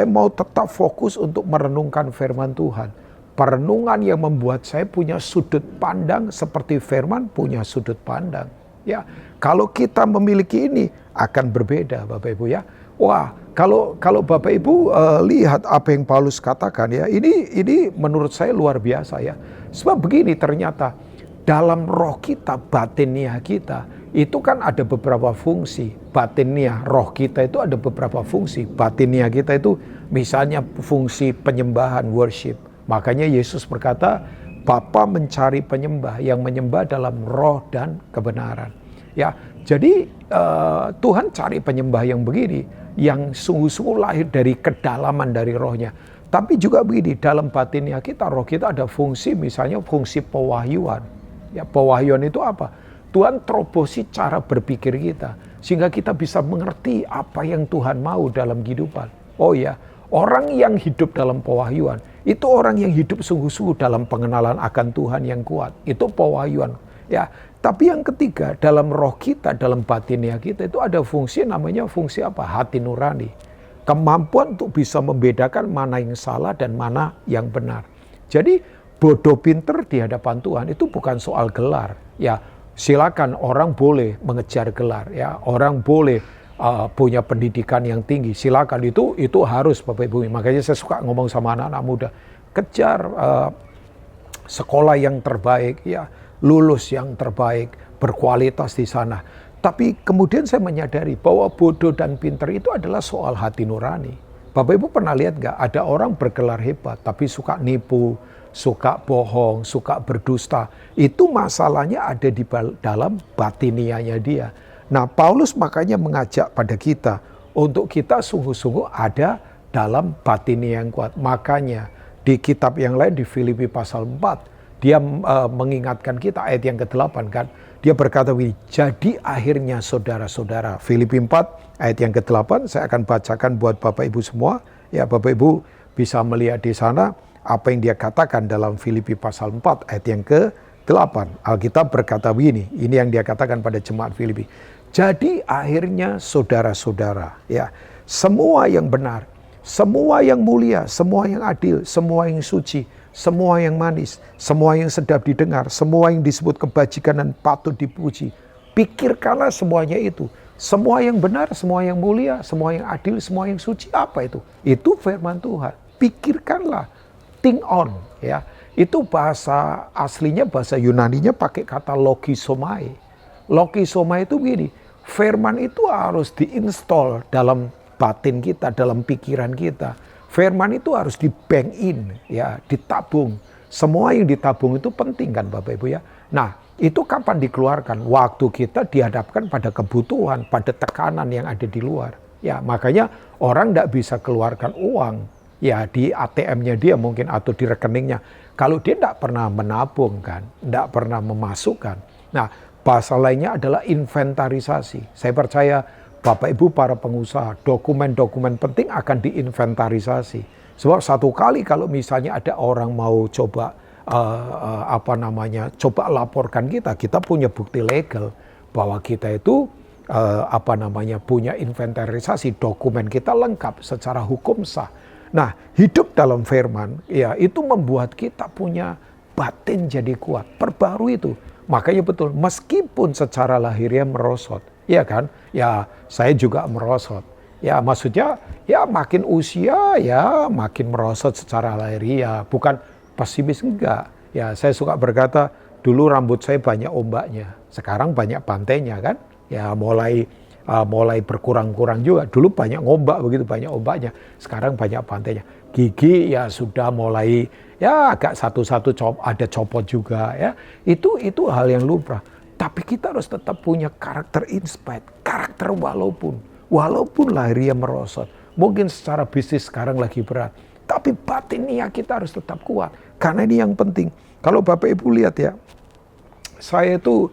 mau tetap fokus untuk merenungkan firman Tuhan. Perenungan yang membuat saya punya sudut pandang seperti firman punya sudut pandang. Ya, kalau kita memiliki ini akan berbeda Bapak Ibu ya. Wah, kalau Bapak Ibu lihat apa yang Paulus katakan ya, ini menurut saya luar biasa ya. Sebab begini ternyata dalam roh kita, batiniah kita, itu kan ada beberapa fungsi. Batiniah, roh kita itu ada beberapa fungsi. Batiniah kita itu misalnya fungsi penyembahan, worship. Makanya Yesus berkata, Bapa mencari penyembah yang menyembah dalam roh dan kebenaran. Ya, jadi Tuhan cari penyembah yang begini, yang sungguh-sungguh lahir dari kedalaman dari rohnya. Tapi juga begini, dalam batinnya kita, roh kita ada fungsi, misalnya fungsi pewahyuan. Ya, pewahyuan itu apa? Tuhan terobosi cara berpikir kita, sehingga kita bisa mengerti apa yang Tuhan mau dalam kehidupan. Oh ya, orang yang hidup dalam pewahyuan, itu orang yang hidup sungguh-sungguh dalam pengenalan akan Tuhan yang kuat. Itu pewahyuan. Ya, tapi yang ketiga, dalam roh kita, dalam batinia kita itu ada fungsi namanya fungsi apa? Hati nurani. Kemampuan untuk bisa membedakan mana yang salah dan mana yang benar. Jadi bodoh pinter di hadapan Tuhan itu bukan soal gelar. Ya, silakan orang boleh mengejar gelar. Ya, orang boleh punya pendidikan yang tinggi. Silakan, itu harus Bapak Ibu. Makanya saya suka ngomong sama anak-anak muda, kejar sekolah yang terbaik, ya, lulus yang terbaik, berkualitas di sana. Tapi kemudian saya menyadari bahwa bodoh dan pinter itu adalah soal hati nurani. Bapak Ibu pernah lihat gak ada orang bergelar hebat tapi suka nipu, suka bohong, suka berdusta. Itu masalahnya ada di dalam batinianya dia. Nah, Paulus makanya mengajak pada kita untuk kita sungguh-sungguh ada dalam batinia yang kuat. Makanya di kitab yang lain di Filipi pasal 4 dia mengingatkan kita ayat yang ke-8 kan. Dia berkata begini, jadi akhirnya saudara-saudara, Filipi 4 ayat yang ke-8 saya akan bacakan buat Bapak Ibu semua. Ya, Bapak Ibu bisa melihat di sana apa yang dia katakan dalam Filipi pasal 4 ayat yang ke-8. Alkitab berkata begini, ini yang dia katakan pada jemaat Filipi. Jadi akhirnya saudara-saudara, ya, semua yang benar, semua yang mulia, semua yang adil, semua yang suci, semua yang manis, semua yang sedap didengar, semua yang disebut kebajikan dan patut dipuji. Pikirkanlah semuanya itu. Semua yang benar, semua yang mulia, semua yang adil, semua yang suci. Apa itu? Itu firman Tuhan. Pikirkanlah. Think on. Ya. Itu bahasa aslinya, bahasa Yunaninya pakai kata logisomai. Logisomai itu begini. Firman itu harus diinstal dalam batin kita, dalam pikiran kita. Firman itu harus di-bank in, ya, ditabung. Semua yang ditabung itu penting kan Bapak Ibu ya. Nah, itu kapan dikeluarkan? Waktu kita dihadapkan pada kebutuhan, pada tekanan yang ada di luar. Ya, makanya orang tidak bisa keluarkan uang ya di ATM-nya dia mungkin atau di rekeningnya. Kalau dia tidak pernah menabung kan, tidak pernah memasukkan. Nah, bahasa lainnya adalah inventarisasi. Saya percaya Bapak Ibu para pengusaha, dokumen-dokumen penting akan diinventarisasi. Sebab satu kali kalau misalnya ada orang mau coba coba laporkan kita punya bukti legal bahwa kita itu punya inventarisasi, dokumen kita lengkap secara hukum sah. Nah, hidup dalam firman ya itu membuat kita punya batin jadi kuat, perbarui itu. Makanya betul, meskipun secara lahiriah merosot, ya kan? Ya, saya juga merosot. Ya, maksudnya ya makin usia ya makin merosot secara lahiriah, bukan pesimis enggak. Ya, saya suka berkata, dulu rambut saya banyak ombaknya, sekarang banyak pantainya kan? Ya, mulai berkurang-kurang juga. Dulu banyak ngombak begitu, banyak ombaknya, sekarang banyak pantainya. Gigi ya sudah mulai ya agak satu-satu ada copot juga ya. Itu hal yang lumrah. Tapi kita harus tetap punya karakter inspired, karakter walaupun lahiriah merosot. Mungkin secara bisnis sekarang lagi berat, tapi batinia kita harus tetap kuat. Karena ini yang penting. Kalau Bapak Ibu lihat ya, saya itu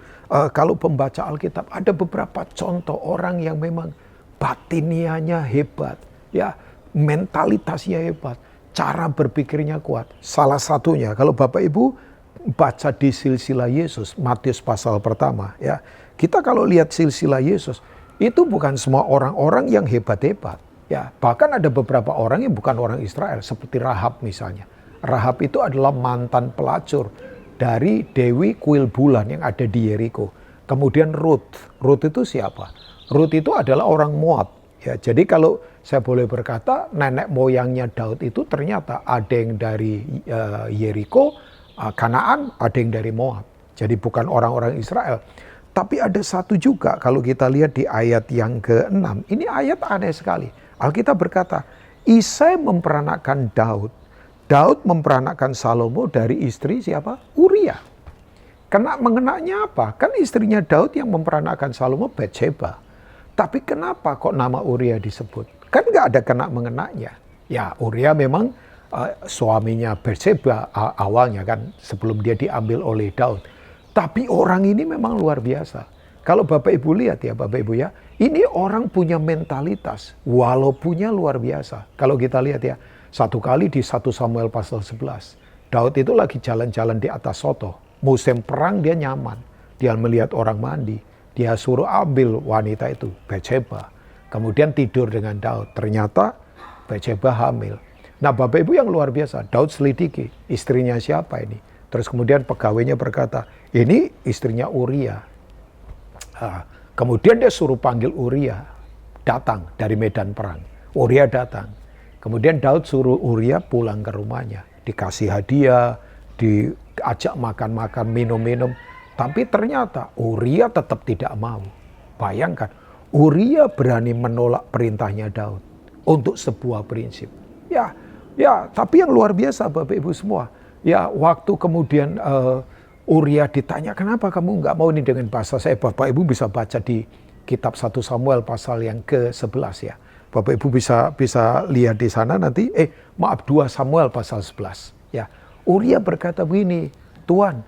kalau pembaca Alkitab ada beberapa contoh orang yang memang batinianya hebat, ya mentalitasnya hebat, cara berpikirnya kuat. Salah satunya kalau Bapak Ibu baca di silsilah Yesus, Matius pasal pertama ya. Kita kalau lihat silsilah Yesus, itu bukan semua orang-orang yang hebat-hebat ya. Bahkan ada beberapa orang yang bukan orang Israel seperti Rahab misalnya. Rahab itu adalah mantan pelacur dari Dewi Kuil Bulan yang ada di Yeriko. Kemudian Ruth itu siapa? Ruth itu adalah orang Moab ya. Jadi kalau saya boleh berkata, nenek moyangnya Daud itu ternyata ada yang dari Yeriko, Kanaan, ada yang dari Moab. Jadi bukan orang-orang Israel. Tapi ada satu juga kalau kita lihat di ayat yang ke-6. Ini ayat aneh sekali. Alkitab berkata, Isai memperanakkan Daud. Daud memperanakkan Salomo dari istri siapa? Uria. Mengenaknya apa? Kan istrinya Daud yang memperanakkan Salomo Bathsheba. Tapi kenapa kok nama Uria disebut? Kan nggak ada kena mengenaknya. Ya, Uria memang suaminya Bathsheba awalnya kan sebelum dia diambil oleh Daud. Tapi orang ini memang luar biasa. Kalau Bapak Ibu lihat ya Bapak Ibu ya, ini orang punya mentalitas, walaupunnya luar biasa. Kalau kita lihat ya, satu kali di 1 Samuel pasal 11, Daud itu lagi jalan-jalan di atas soto. Musim perang dia nyaman, dia melihat orang mandi, dia suruh ambil wanita itu, Batsheba. Kemudian tidur dengan Daud, ternyata Batsheba hamil. Nah Bapak Ibu yang luar biasa, Daud selidiki, istrinya siapa ini? Terus kemudian pegawainya berkata, ini istrinya Uria. Kemudian dia suruh panggil Uria, datang dari medan perang. Uria datang. Kemudian Daud suruh Uria pulang ke rumahnya. Dikasih hadiah, diajak makan-makan, minum-minum. Tapi ternyata Uria tetap tidak mau. Bayangkan, Uria berani menolak perintahnya Daud untuk sebuah prinsip. Ya, tapi yang luar biasa Bapak Ibu semua. Ya, waktu kemudian Uria ditanya, kenapa kamu nggak mau ini dengan bahasa saya? Bapak Ibu bisa baca di kitab 1 Samuel pasal yang ke-11 ya. Bapak Ibu bisa lihat di sana nanti, 2 Samuel pasal 11. Ya, Uria berkata begini, Tuan,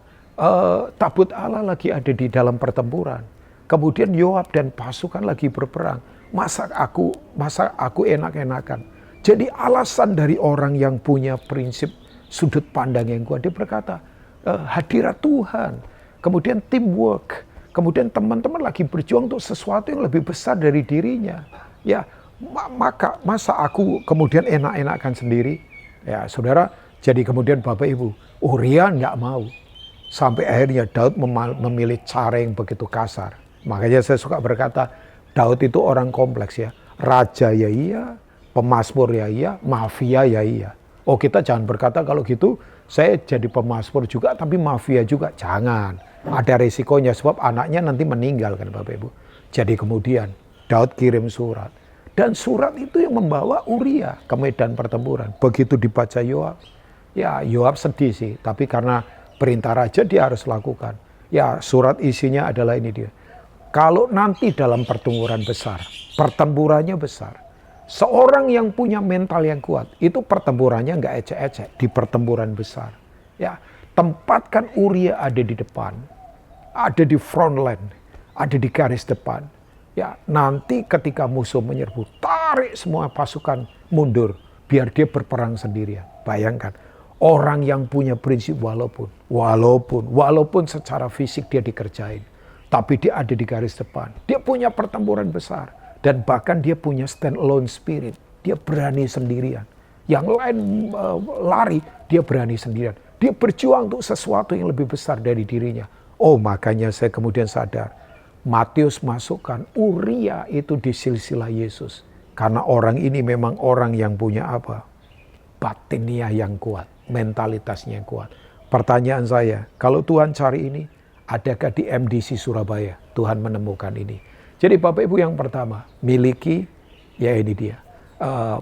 tabut Allah lagi ada di dalam pertempuran. Kemudian Yoab dan pasukan lagi berperang. Masa aku enak-enakan. Jadi alasan dari orang yang punya prinsip sudut pandang yang kuat, dia berkata, hadirat Tuhan, kemudian teamwork, kemudian teman-teman lagi berjuang untuk sesuatu yang lebih besar dari dirinya. Ya, masa aku kemudian enak-enakan sendiri? Ya, saudara, jadi kemudian Bapak Ibu, Uria nggak mau. Sampai akhirnya Daud memilih cara yang begitu kasar. Makanya saya suka berkata, Daud itu orang kompleks ya. Raja ya iya, pemazmur ya iya, mafia ya iya. Oh kita jangan berkata kalau gitu, saya jadi pemazmur juga tapi mafia juga. Jangan, ada resikonya sebab anaknya nanti meninggal kan Bapak Ibu. Jadi kemudian Daud kirim surat. Dan surat itu yang membawa Uria ke medan pertempuran. Begitu dibaca Yoab, ya Yoab sedih sih. Tapi karena perintah raja dia harus lakukan. Ya surat isinya adalah ini dia. Kalau nanti dalam pertempuran besar, pertempurannya besar. Seorang yang punya mental yang kuat, itu pertempurannya nggak ecek-ecek di pertempuran besar. Ya, tempatkan Uria ada di depan, ada di front line, ada di garis depan. Ya, nanti ketika musuh menyerbu, tarik semua pasukan mundur, biar dia berperang sendirian. Bayangkan, orang yang punya prinsip walaupun secara fisik dia dikerjain, tapi dia ada di garis depan. Dia punya pertempuran besar. Dan bahkan dia punya stand alone spirit. Dia berani sendirian. Yang lain lari, dia berani sendirian. Dia berjuang untuk sesuatu yang lebih besar dari dirinya. Oh makanya saya kemudian sadar. Matius masukkan Uria itu di silsilah Yesus. Karena orang ini memang orang yang punya apa? Batiniah yang kuat. Mentalitasnya yang kuat. Pertanyaan saya, kalau Tuhan cari ini, adakah di MDC Surabaya Tuhan menemukan ini? Jadi Bapak Ibu yang pertama, miliki, ya ini dia,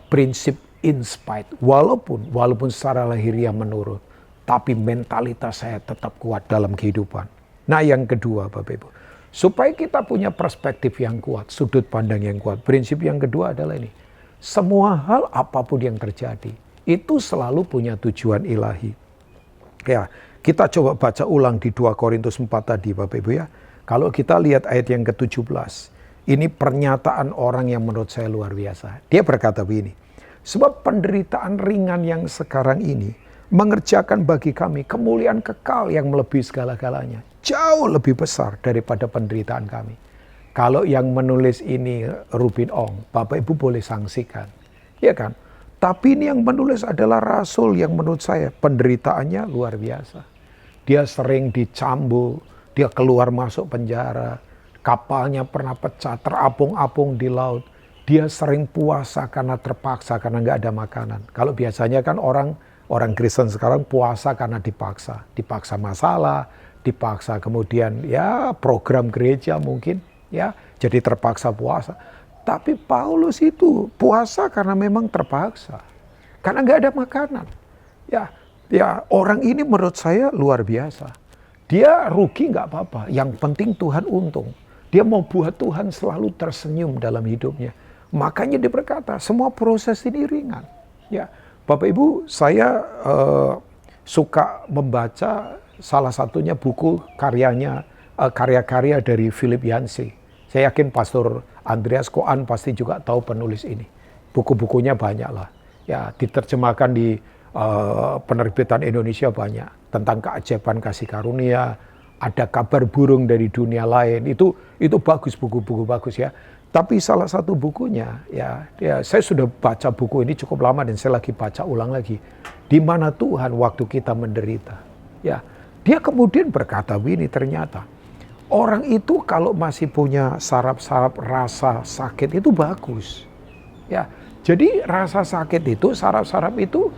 prinsip inspired. Walaupun secara lahiriah menurun, tapi mentalitas saya tetap kuat dalam kehidupan. Nah yang kedua Bapak Ibu, supaya kita punya perspektif yang kuat, sudut pandang yang kuat. Prinsip yang kedua adalah ini, semua hal apapun yang terjadi, itu selalu punya tujuan ilahi. Ya, kita coba baca ulang di 2 Korintus 4 tadi Bapak Ibu ya. Kalau kita lihat ayat yang ke-17, ini pernyataan orang yang menurut saya luar biasa. Dia berkata begini, sebab penderitaan ringan yang sekarang ini mengerjakan bagi kami kemuliaan kekal yang melebihi segala-galanya. Jauh lebih besar daripada penderitaan kami. Kalau yang menulis ini Rubin Ong, Bapak Ibu boleh sangsikan. Ya kan? Tapi ini yang menulis adalah rasul yang menurut saya penderitaannya luar biasa. Dia sering dicambuk, dia keluar masuk penjara, kapalnya pernah pecah, terapung-apung di laut. Dia sering puasa karena terpaksa, karena nggak ada makanan. Kalau biasanya kan orang Kristen sekarang puasa karena dipaksa masalah, dipaksa kemudian ya program gereja mungkin, ya jadi terpaksa puasa. Tapi Paulus itu puasa karena memang terpaksa, karena nggak ada makanan. Ya orang ini menurut saya luar biasa. Dia rugi nggak apa-apa, yang penting Tuhan untung. Dia mau buat Tuhan selalu tersenyum dalam hidupnya. Makanya dia berkata, semua proses ini ringan. Ya, Bapak Ibu, saya suka membaca salah satunya buku karyanya karya-karya dari Philip Yancey. Saya yakin Pastor Andreas Koan pasti juga tahu penulis ini. Buku-bukunya banyak lah. Ya, diterjemahkan di penerbitan Indonesia banyak. Tentang keajaiban kasih karunia, ada kabar burung dari dunia lain. Itu bagus, buku-buku bagus ya. Tapi salah satu bukunya, ya saya sudah baca buku ini cukup lama dan saya lagi baca ulang lagi. Di mana Tuhan waktu kita menderita. Ya, dia kemudian berkata begini, ternyata orang itu kalau masih punya saraf-saraf rasa sakit itu bagus. Ya, jadi rasa sakit itu, saraf-saraf itu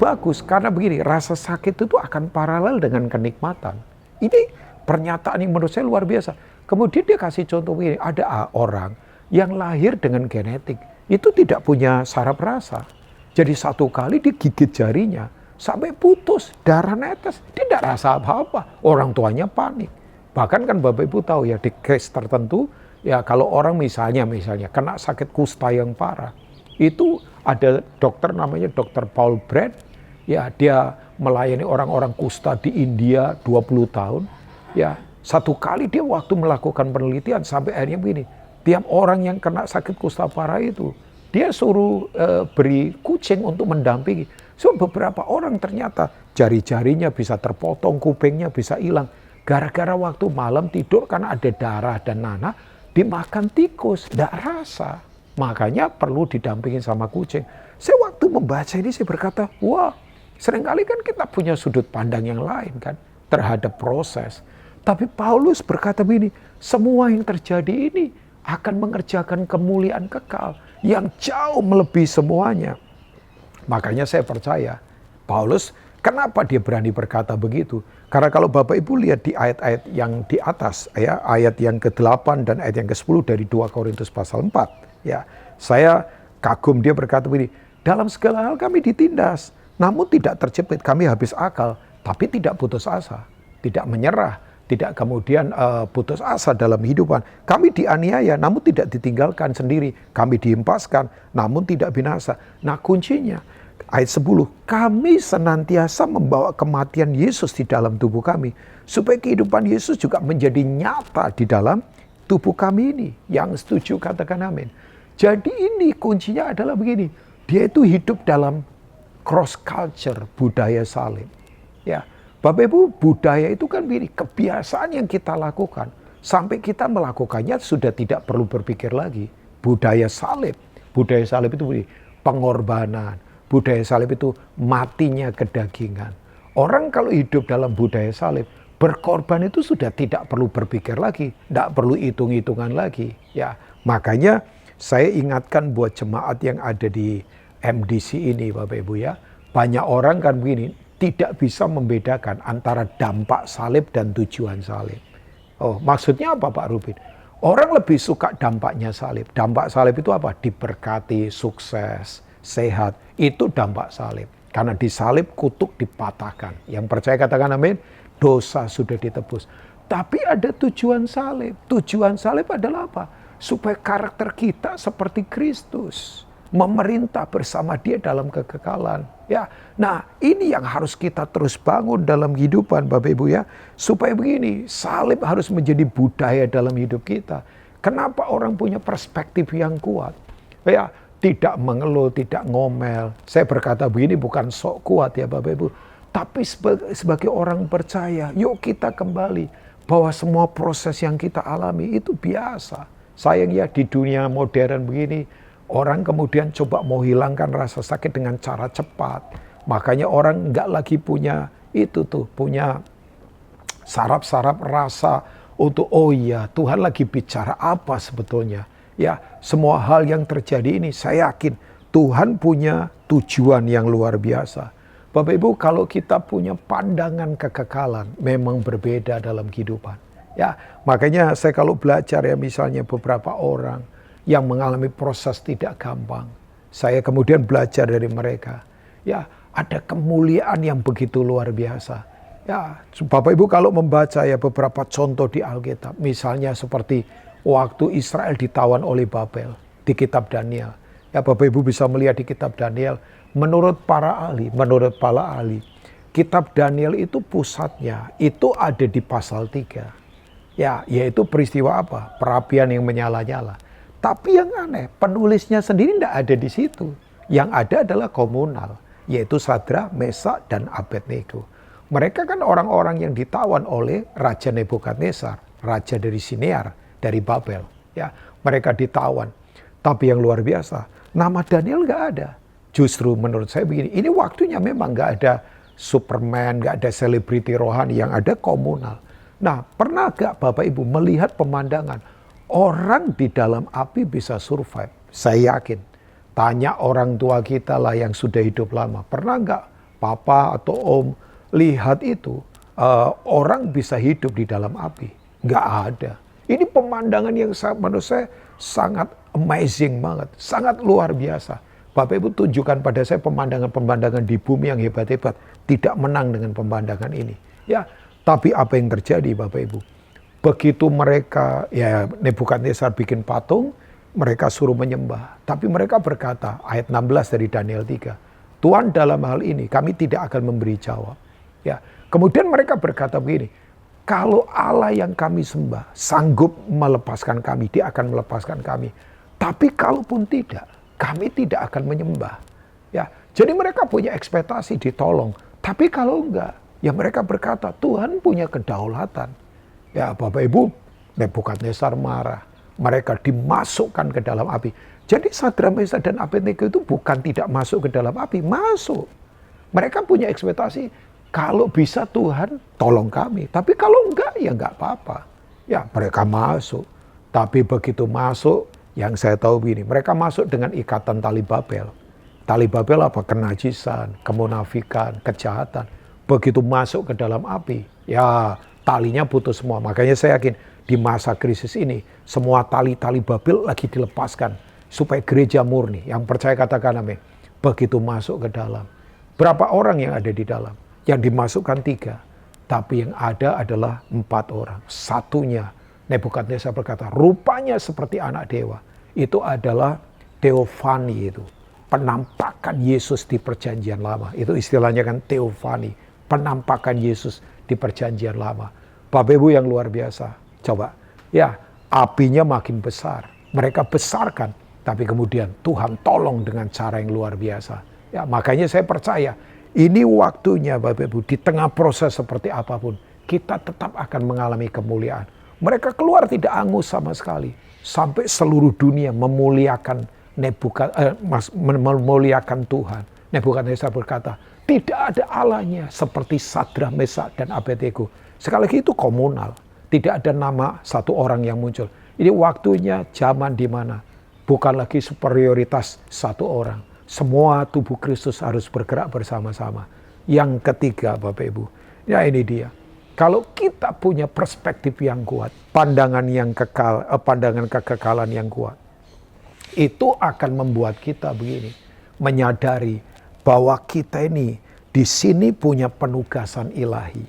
bagus karena begini, rasa sakit itu akan paralel dengan kenikmatan. Ini pernyataan yang menurut saya luar biasa. Kemudian dia kasih contoh begini, ada orang yang lahir dengan genetik, itu tidak punya saraf rasa. Jadi satu kali dia gigit jarinya, sampai putus, darah netes, dia tidak rasa apa-apa. Orang tuanya panik. Bahkan kan Bapak Ibu tahu ya, di case tertentu, ya kalau orang misalnya kena sakit kusta yang parah, itu ada dokter namanya Dr. Paul Brad, ya dia melayani orang-orang kusta di India 20 tahun, ya. Satu kali dia waktu melakukan penelitian sampai akhirnya begini, tiap orang yang kena sakit kusta parah itu, dia suruh beri kucing untuk mendampingi. So beberapa orang ternyata jari-jarinya bisa terpotong, kupingnya bisa hilang. Gara-gara waktu malam tidur karena ada darah dan nanah, dimakan tikus, tidak rasa. Makanya perlu didampingin sama kucing. Saya waktu membaca ini saya berkata, wah seringkali kan kita punya sudut pandang yang lain kan terhadap proses. Tapi Paulus berkata begini, semua yang terjadi ini akan mengerjakan kemuliaan kekal yang jauh melebihi semuanya. Makanya saya percaya, Paulus kenapa dia berani berkata begitu? Karena kalau Bapak Ibu lihat di ayat-ayat yang di atas, ya, ayat yang ke-8 dan ayat yang ke-10 dari 2 Korintus pasal 4. Ya, saya kagum dia berkata begini, dalam segala hal kami ditindas, namun tidak terjepit, kami habis akal, tapi tidak putus asa, tidak menyerah. Tidak kemudian putus asa dalam hidupan. Kami dianiaya namun tidak ditinggalkan sendiri. Kami dihempaskan namun tidak binasa. Nah kuncinya ayat 10. Kami senantiasa membawa kematian Yesus di dalam tubuh kami. Supaya kehidupan Yesus juga menjadi nyata di dalam tubuh kami ini. Yang setuju katakan amin. Jadi ini kuncinya adalah begini. Dia itu hidup dalam cross culture, budaya salib. Ya. Bapak Ibu, budaya itu kan begini, kebiasaan yang kita lakukan. Sampai kita melakukannya sudah tidak perlu berpikir lagi. Budaya salib itu begini, pengorbanan. Budaya salib itu matinya kedagingan. Orang kalau hidup dalam budaya salib, berkorban itu sudah tidak perlu berpikir lagi. Tidak perlu hitung-hitungan lagi. Ya, makanya saya ingatkan buat jemaat yang ada di MDC ini Bapak Ibu ya. Banyak orang kan begini, tidak bisa membedakan antara dampak salib dan tujuan salib. Oh, maksudnya apa Pak Rubin? Orang lebih suka dampaknya salib. Dampak salib itu apa? Diberkati, sukses, sehat. Itu dampak salib. Karena di salib kutuk dipatahkan. Yang percaya katakan amin. Dosa sudah ditebus. Tapi ada tujuan salib. Tujuan salib adalah apa? Supaya karakter kita seperti Kristus. Memerintah bersama dia dalam kekekalan. Ya, nah ini yang harus kita terus bangun dalam kehidupan Bapak Ibu ya. Supaya begini, salib harus menjadi budaya dalam hidup kita. Kenapa orang punya perspektif yang kuat? Ya, tidak mengeluh, tidak ngomel. Saya berkata begini bukan sok kuat ya Bapak Ibu. Tapi sebagai orang percaya, yuk kita kembali. Bahwa semua proses yang kita alami itu biasa. Sayang ya di dunia modern begini, orang kemudian coba mau hilangkan rasa sakit dengan cara cepat. Makanya orang nggak lagi punya punya saraf-saraf rasa untuk oh iya Tuhan lagi bicara apa sebetulnya. Ya semua hal yang terjadi ini saya yakin Tuhan punya tujuan yang luar biasa. Bapak Ibu kalau kita punya pandangan kekekalan memang berbeda dalam kehidupan. Ya makanya saya kalau belajar ya misalnya beberapa orang yang mengalami proses tidak gampang. Saya kemudian belajar dari mereka. Ya, ada kemuliaan yang begitu luar biasa. Ya, Bapak Ibu kalau membaca ya beberapa contoh di Alkitab. Misalnya seperti waktu Israel ditawan oleh Babel di kitab Daniel. Ya, Bapak Ibu bisa melihat di kitab Daniel. Menurut para ahli, kitab Daniel itu pusatnya itu ada di pasal 3. Ya, yaitu peristiwa apa? Perapian yang menyala-nyala. Tapi yang aneh, penulisnya sendiri tidak ada di situ. Yang ada adalah komunal, yaitu Sadrak, Mesak, dan Abednego. Mereka kan orang-orang yang ditawan oleh Raja Nebukadnezar, raja dari Sinear, dari Babel. Ya, mereka ditawan. Tapi yang luar biasa, nama Daniel nggak ada. Justru menurut saya begini, ini waktunya memang nggak ada Superman, nggak ada selebriti rohani, yang ada komunal. Nah, pernah gak Bapak Ibu melihat pemandangan orang di dalam api bisa survive? Saya yakin. Tanya orang tua kita lah yang sudah hidup lama. Pernah gak papa atau om lihat itu orang bisa hidup di dalam api? Gak ada. Ini pemandangan yang menurut saya sangat amazing banget. Sangat luar biasa. Bapak Ibu tunjukkan pada saya pemandangan-pemandangan di bumi yang hebat-hebat. Tidak menang dengan pemandangan ini. Ya. Tapi apa yang terjadi Bapak Ibu? Begitu mereka, ya Nebukadnezar bikin patung, mereka suruh menyembah. Tapi mereka berkata, ayat 16 dari Daniel 3, Tuhan dalam hal ini kami tidak akan memberi jawab. Ya, kemudian mereka berkata begini, kalau Allah yang kami sembah sanggup melepaskan kami, dia akan melepaskan kami. Tapi kalaupun tidak, kami tidak akan menyembah. Ya, jadi mereka punya ekspektasi ditolong. Tapi kalau enggak, ya mereka berkata, Tuhan punya kedaulatan. Ya Bapak Ibu, Nebukadnezar marah. Mereka dimasukkan ke dalam api. Jadi Sadrak, Mesak, dan Abednego itu bukan tidak masuk ke dalam api, masuk. Mereka punya ekspektasi, kalau bisa Tuhan tolong kami. Tapi kalau enggak, ya enggak apa-apa. Ya mereka masuk. Tapi begitu masuk, yang saya tahu begini, mereka masuk dengan ikatan tali Babel. Tali Babel apa? Kenajisan, kemunafikan, kejahatan. Begitu masuk ke dalam api, ya talinya putus semua. Makanya saya yakin di masa krisis ini, semua tali-tali Babel lagi dilepaskan. Supaya gereja murni, yang percaya katakan amin. Begitu masuk ke dalam. Berapa orang yang ada di dalam? Yang dimasukkan 3. Tapi yang ada adalah 4 orang. Satunya, Nebukadnezar berkata, rupanya seperti anak dewa. Itu adalah teofani itu. Penampakan Yesus di perjanjian lama. Itu istilahnya kan teofani. Penampakan Yesus di perjanjian lama. Bapak Ibu yang luar biasa. Coba, ya apinya makin besar. Mereka besarkan. Tapi kemudian Tuhan tolong dengan cara yang luar biasa. Ya makanya saya percaya. Ini waktunya Bapak Ibu. Di tengah proses seperti apapun. Kita tetap akan mengalami kemuliaan. Mereka keluar tidak angus sama sekali. Sampai seluruh dunia memuliakan memuliakan Tuhan. Nebukadnezar berkata, tidak ada Allahnya seperti Sadrak, Mesak, dan Abednego. Sekali lagi itu komunal. Tidak ada nama satu orang yang muncul. Ini waktunya zaman di mana bukan lagi superioritas satu orang. Semua tubuh Kristus harus bergerak bersama-sama. Yang ketiga Bapak Ibu, ya ini dia. Kalau kita punya perspektif yang kuat, pandangan yang kekal, pandangan kekekalan yang kuat, itu akan membuat kita begini, menyadari bahwa kita ini di sini punya penugasan ilahi.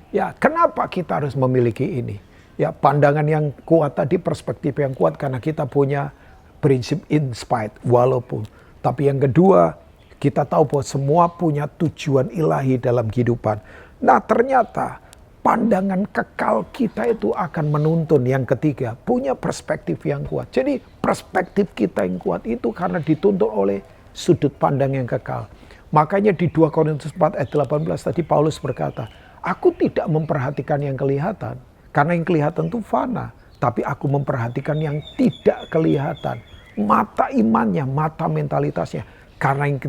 Ya, kenapa kita harus memiliki ini? Ya, pandangan yang kuat tadi, perspektif yang kuat karena kita punya prinsip in spite, walaupun. Tapi yang kedua, kita tahu bahwa semua punya tujuan ilahi dalam kehidupan. Nah, ternyata pandangan kekal kita itu akan menuntun. Yang ketiga, punya perspektif yang kuat. Jadi perspektif kita yang kuat itu karena dituntun oleh sudut pandang yang kekal. Makanya di 2 Korintus 4 ayat 18 tadi Paulus berkata, aku tidak memperhatikan yang kelihatan. Karena yang kelihatan itu fana. Tapi aku memperhatikan yang tidak kelihatan. Mata imannya, mata mentalitasnya. Karena yang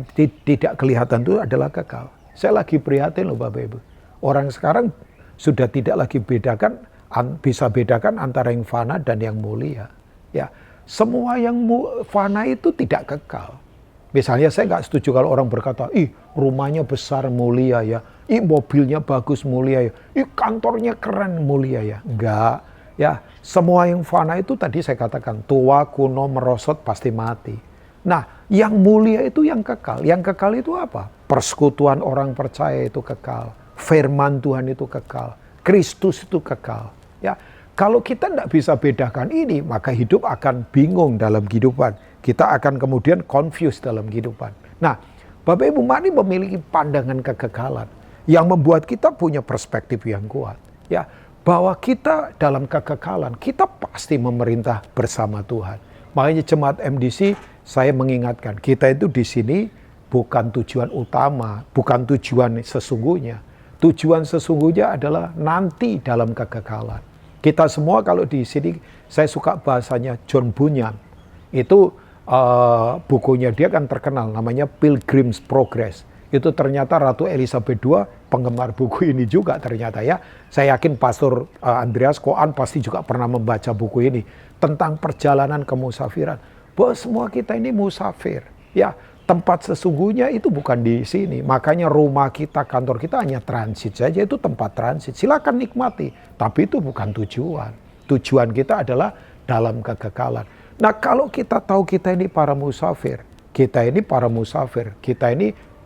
tidak kelihatan itu adalah kekal. Saya lagi prihatin loh Bapak Ibu. Orang sekarang sudah tidak lagi bisa bedakan antara yang fana dan yang mulia. Ya, semua yang fana itu tidak kekal. Misalnya saya nggak setuju kalau orang berkata, ih rumahnya besar mulia ya, ih mobilnya bagus mulia ya, ih kantornya keren mulia ya. Enggak, ya semua yang fana itu tadi saya katakan tua, kuno, merosot pasti mati. Nah yang mulia itu yang kekal. Yang kekal itu apa? Persekutuan orang percaya itu kekal. Firman Tuhan itu kekal. Kristus itu kekal. Ya, kalau kita tidak bisa bedakan ini, maka hidup akan bingung dalam kehidupan. Kita akan kemudian confused dalam kehidupan. Nah, Bapak Ibu, mari memiliki pandangan kekekalan yang membuat kita punya perspektif yang kuat. Ya, bahwa kita dalam kekekalan, kita pasti memerintah bersama Tuhan. Makanya jemaat MDC, saya mengingatkan, kita itu di sini bukan tujuan utama, bukan tujuan sesungguhnya. Tujuan sesungguhnya adalah nanti dalam kekekalan. Kita semua kalau di sini, saya suka bahasanya John Bunyan. Itu bukunya dia kan terkenal, namanya Pilgrim's Progress. Itu ternyata Ratu Elizabeth II penggemar buku ini juga ternyata ya. Saya yakin Pastor Andreas Koan pasti juga pernah membaca buku ini tentang perjalanan kemusafiran. Bahwa semua kita ini musafir. Ya, tempat sesungguhnya itu bukan di sini. Makanya rumah kita, kantor kita hanya transit saja, itu tempat transit. Silakan nikmati, tapi itu bukan tujuan. Tujuan kita adalah dalam kekekalan. Nah, kalau kita tahu kita ini para musafir, kita ini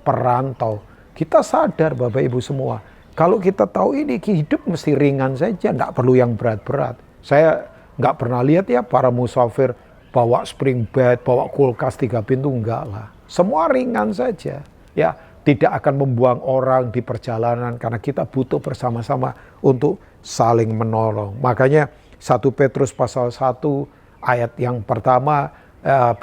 perantau. Kita sadar Bapak Ibu semua, kalau kita tahu ini hidup mesti ringan saja, tidak perlu yang berat-berat. Saya nggak pernah lihat ya para musafir bawa spring bed, bawa kulkas 3 pintu, enggak lah. Semua ringan saja. Ya, tidak akan membuang orang di perjalanan karena kita butuh bersama-sama untuk saling menolong. Makanya 1 Petrus pasal 1 ayat yang pertama,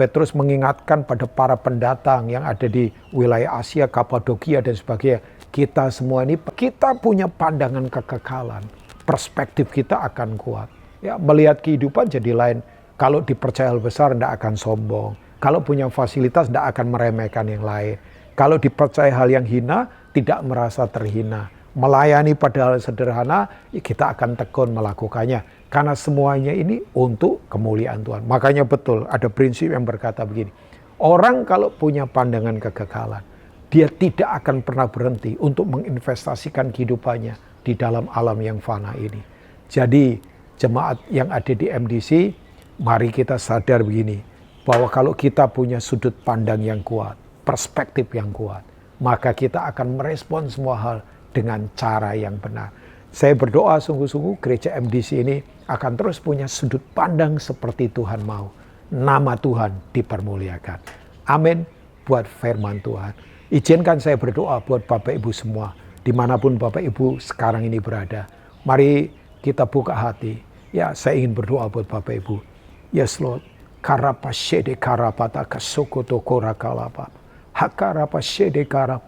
Petrus mengingatkan pada para pendatang yang ada di wilayah Asia, Kapadokia dan sebagainya. Kita semua ini, kita punya pandangan kekekalan. Perspektif kita akan kuat. Ya, melihat kehidupan jadi lain. Kalau dipercaya hal besar, tidak akan sombong. Kalau punya fasilitas, tidak akan meremehkan yang lain. Kalau dipercaya hal yang hina, tidak merasa terhina. Melayani pada hal sederhana, ya kita akan tekun melakukannya. Karena semuanya ini untuk kemuliaan Tuhan. Makanya betul, ada prinsip yang berkata begini. Orang kalau punya pandangan kekekalan, dia tidak akan pernah berhenti untuk menginvestasikan kehidupannya di dalam alam yang fana ini. Jadi, jemaat yang ada di MDC, mari kita sadar begini, bahwa kalau kita punya sudut pandang yang kuat, perspektif yang kuat, maka kita akan merespon semua hal dengan cara yang benar. Saya berdoa sungguh-sungguh gereja MDC ini akan terus punya sudut pandang seperti Tuhan mau. Nama Tuhan dipermuliakan. Amin buat firman Tuhan. Izinkan saya berdoa buat Bapak Ibu semua, dimanapun Bapak Ibu sekarang ini berada. Mari kita buka hati. Ya, saya ingin berdoa buat Bapak Ibu. Yes Lord, karapashede karapata kasokoto korakalapa. Hakarapashede karap.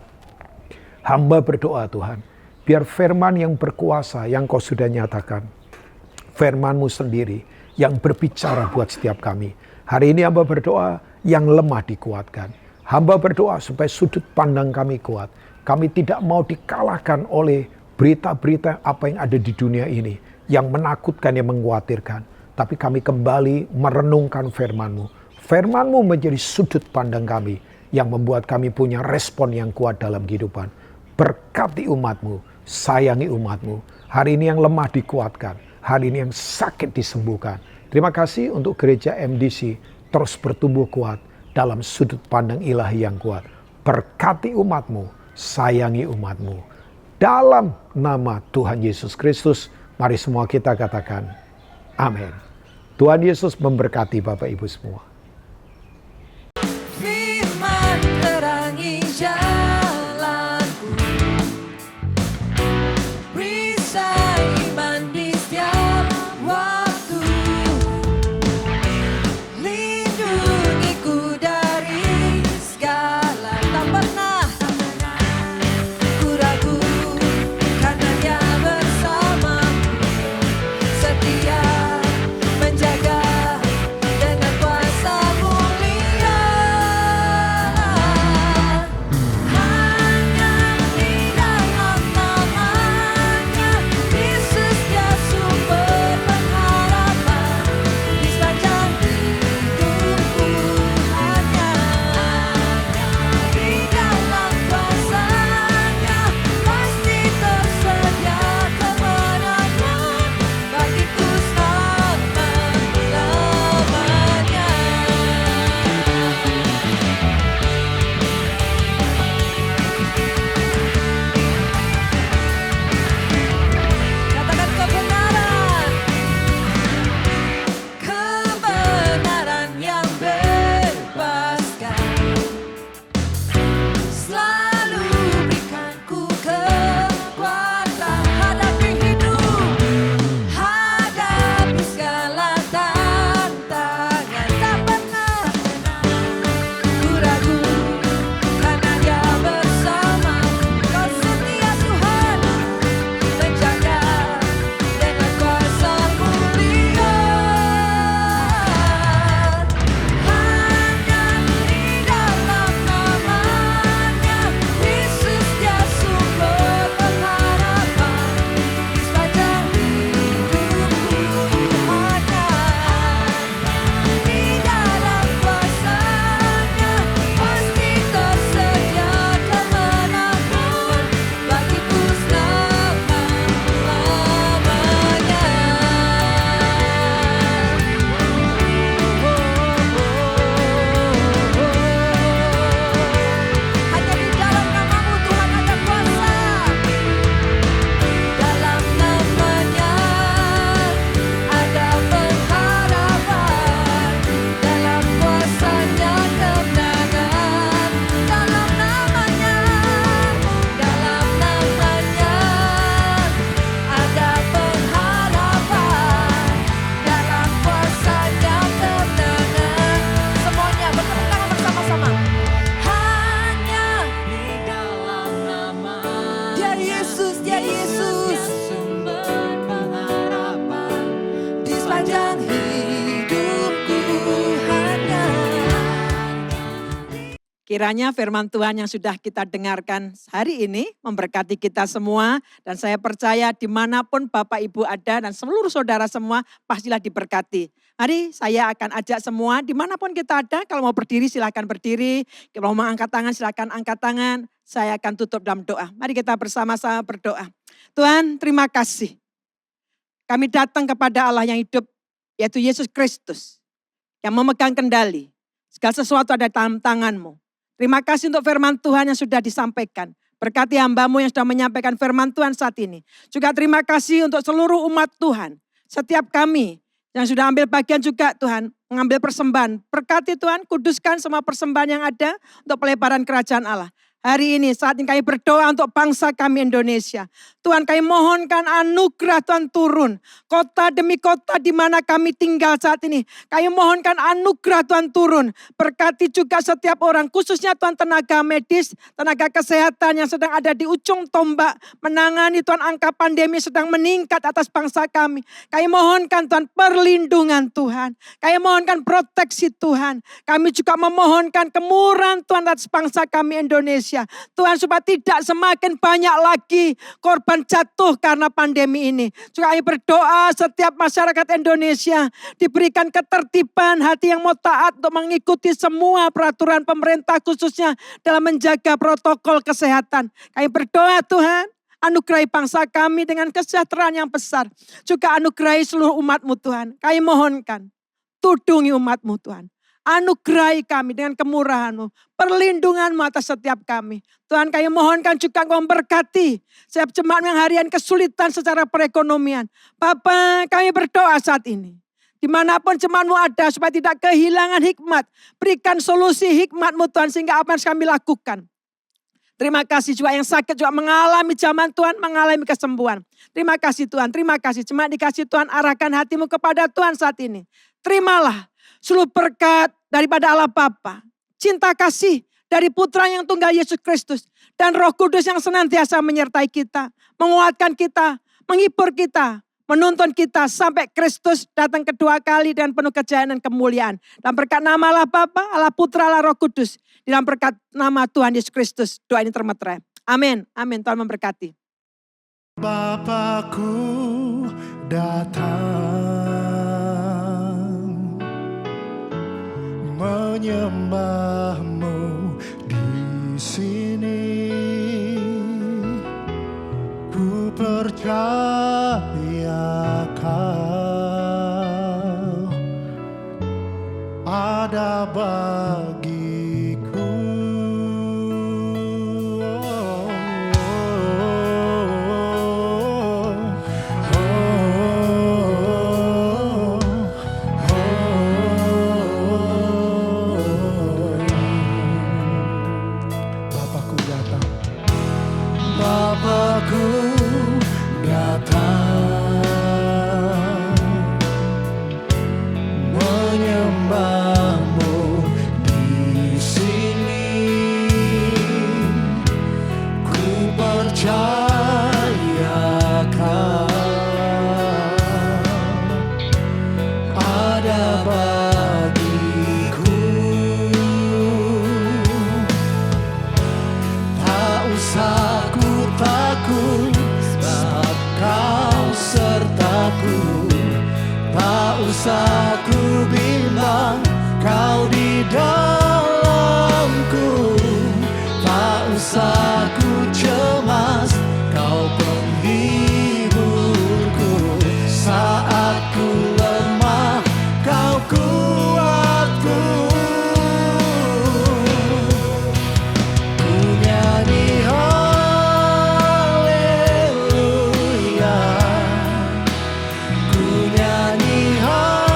Hamba berdoa Tuhan, biar firman yang berkuasa yang Kau sudah nyatakan, firman-Mu sendiri yang berbicara buat setiap kami. Hari ini hamba berdoa yang lemah dikuatkan. Hamba berdoa supaya sudut pandang kami kuat. Kami tidak mau dikalahkan oleh berita-berita apa yang ada di dunia ini, yang menakutkan, yang mengkhawatirkan. Tapi kami kembali merenungkan firman-Mu. Firman-Mu menjadi sudut pandang kami, yang membuat kami punya respon yang kuat dalam kehidupan. Berkati umat-Mu, sayangi umat-Mu. Hari ini yang lemah dikuatkan, hari ini yang sakit disembuhkan. Terima kasih untuk gereja MDC terus bertumbuh kuat dalam sudut pandang ilahi yang kuat. Berkati umat-Mu, sayangi umat-Mu. Dalam nama Tuhan Yesus Kristus, mari semua kita katakan, amin. Tuhan Yesus memberkati Bapak Ibu semua. Firman terangi jalanku, perisai iman di setiap waktu, lindungiku dari segala, tak pernah ku ragu, karena Dia bersama, setia menjaga dengan kuasa Kiranya firman Tuhan yang sudah kita dengarkan hari ini memberkati kita semua. Dan saya percaya dimanapun Bapak Ibu ada dan seluruh saudara semua pastilah diberkati. Mari saya akan ajak semua dimanapun kita ada. Kalau mau berdiri silakan berdiri. Kalau mau angkat tangan silakan angkat tangan. Saya akan tutup dalam doa. Mari kita bersama-sama berdoa. Tuhan terima kasih. Kami datang kepada Allah yang hidup yaitu Yesus Kristus. Yang memegang kendali. Segala sesuatu ada dalam tangan-Mu. Terima kasih untuk firman Tuhan yang sudah disampaikan. Berkati hamba-Mu yang sudah menyampaikan firman Tuhan saat ini. Juga terima kasih untuk seluruh umat Tuhan. Setiap kami yang sudah ambil bagian juga Tuhan. Mengambil persembahan. Berkati Tuhan, kuduskan semua persembahan yang ada untuk pelebaran kerajaan Allah. Hari ini saat ini kami berdoa untuk bangsa kami Indonesia. Tuhan kami mohonkan anugerah Tuhan turun. Kota demi kota di mana kami tinggal saat ini. Kami mohonkan anugerah Tuhan turun. Berkati juga setiap orang. Khususnya Tuhan tenaga medis, tenaga kesehatan yang sedang ada di ujung tombak. Menangani Tuhan angka pandemi sedang meningkat atas bangsa kami. Kami mohonkan Tuhan perlindungan Tuhan. Kami mohonkan proteksi Tuhan. Kami juga memohonkan kemurahan Tuhan atas bangsa kami Indonesia. Tuhan supaya tidak semakin banyak lagi korban jatuh karena pandemi ini. Juga kami berdoa setiap masyarakat Indonesia diberikan ketertiban hati yang mau taat untuk mengikuti semua peraturan pemerintah khususnya dalam menjaga protokol kesehatan. Kami berdoa Tuhan, anugerahi bangsa kami dengan kesejahteraan yang besar. Juga anugerahi seluruh umat-Mu Tuhan. Kami mohonkan, tudungi umat-Mu Tuhan. Anugerahi kami dengan kemurahan-Mu, perlindungan-Mu atas setiap kami. Tuhan kami mohonkan juga Engkau memberkati setiap jemaat yang harian kesulitan secara perekonomian. Bapa kami berdoa saat ini. Dimanapun jemaat-Mu ada supaya tidak kehilangan hikmat. Berikan solusi hikmat-Mu Tuhan sehingga apa yang kami lakukan. Terima kasih juga yang sakit juga mengalami zaman Tuhan, mengalami kesembuhan. Terima kasih Tuhan, terima kasih. Jemaat dikasih Tuhan arahkan hatimu kepada Tuhan saat ini. Terimalah seluruh berkat daripada Allah Bapa, cinta kasih dari Putra yang tunggal Yesus Kristus, dan Roh Kudus yang senantiasa menyertai kita, menguatkan kita, menghibur kita, menuntun kita sampai Kristus datang kedua kali dan penuh kejayaan dan kemuliaan. Dalam berkat nama Allah Bapa, Allah Putra, Allah Roh Kudus, dalam berkat nama Tuhan Yesus Kristus, doa ini termeterai. Amin, amin. Tuhan memberkati. Bapakku datang menyembah-Mu di sini. Ku percaya Kau ada bagiku. Ku bimbang Kau di dalamku, tak usah ku cemas, Kau penghiburku. Saat ku lemah, Kau kuatku. Ku nyanyi haleluya, ku nyanyi haleluya.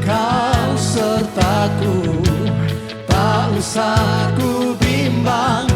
Engkau sertaku, tak usah ku bimbang.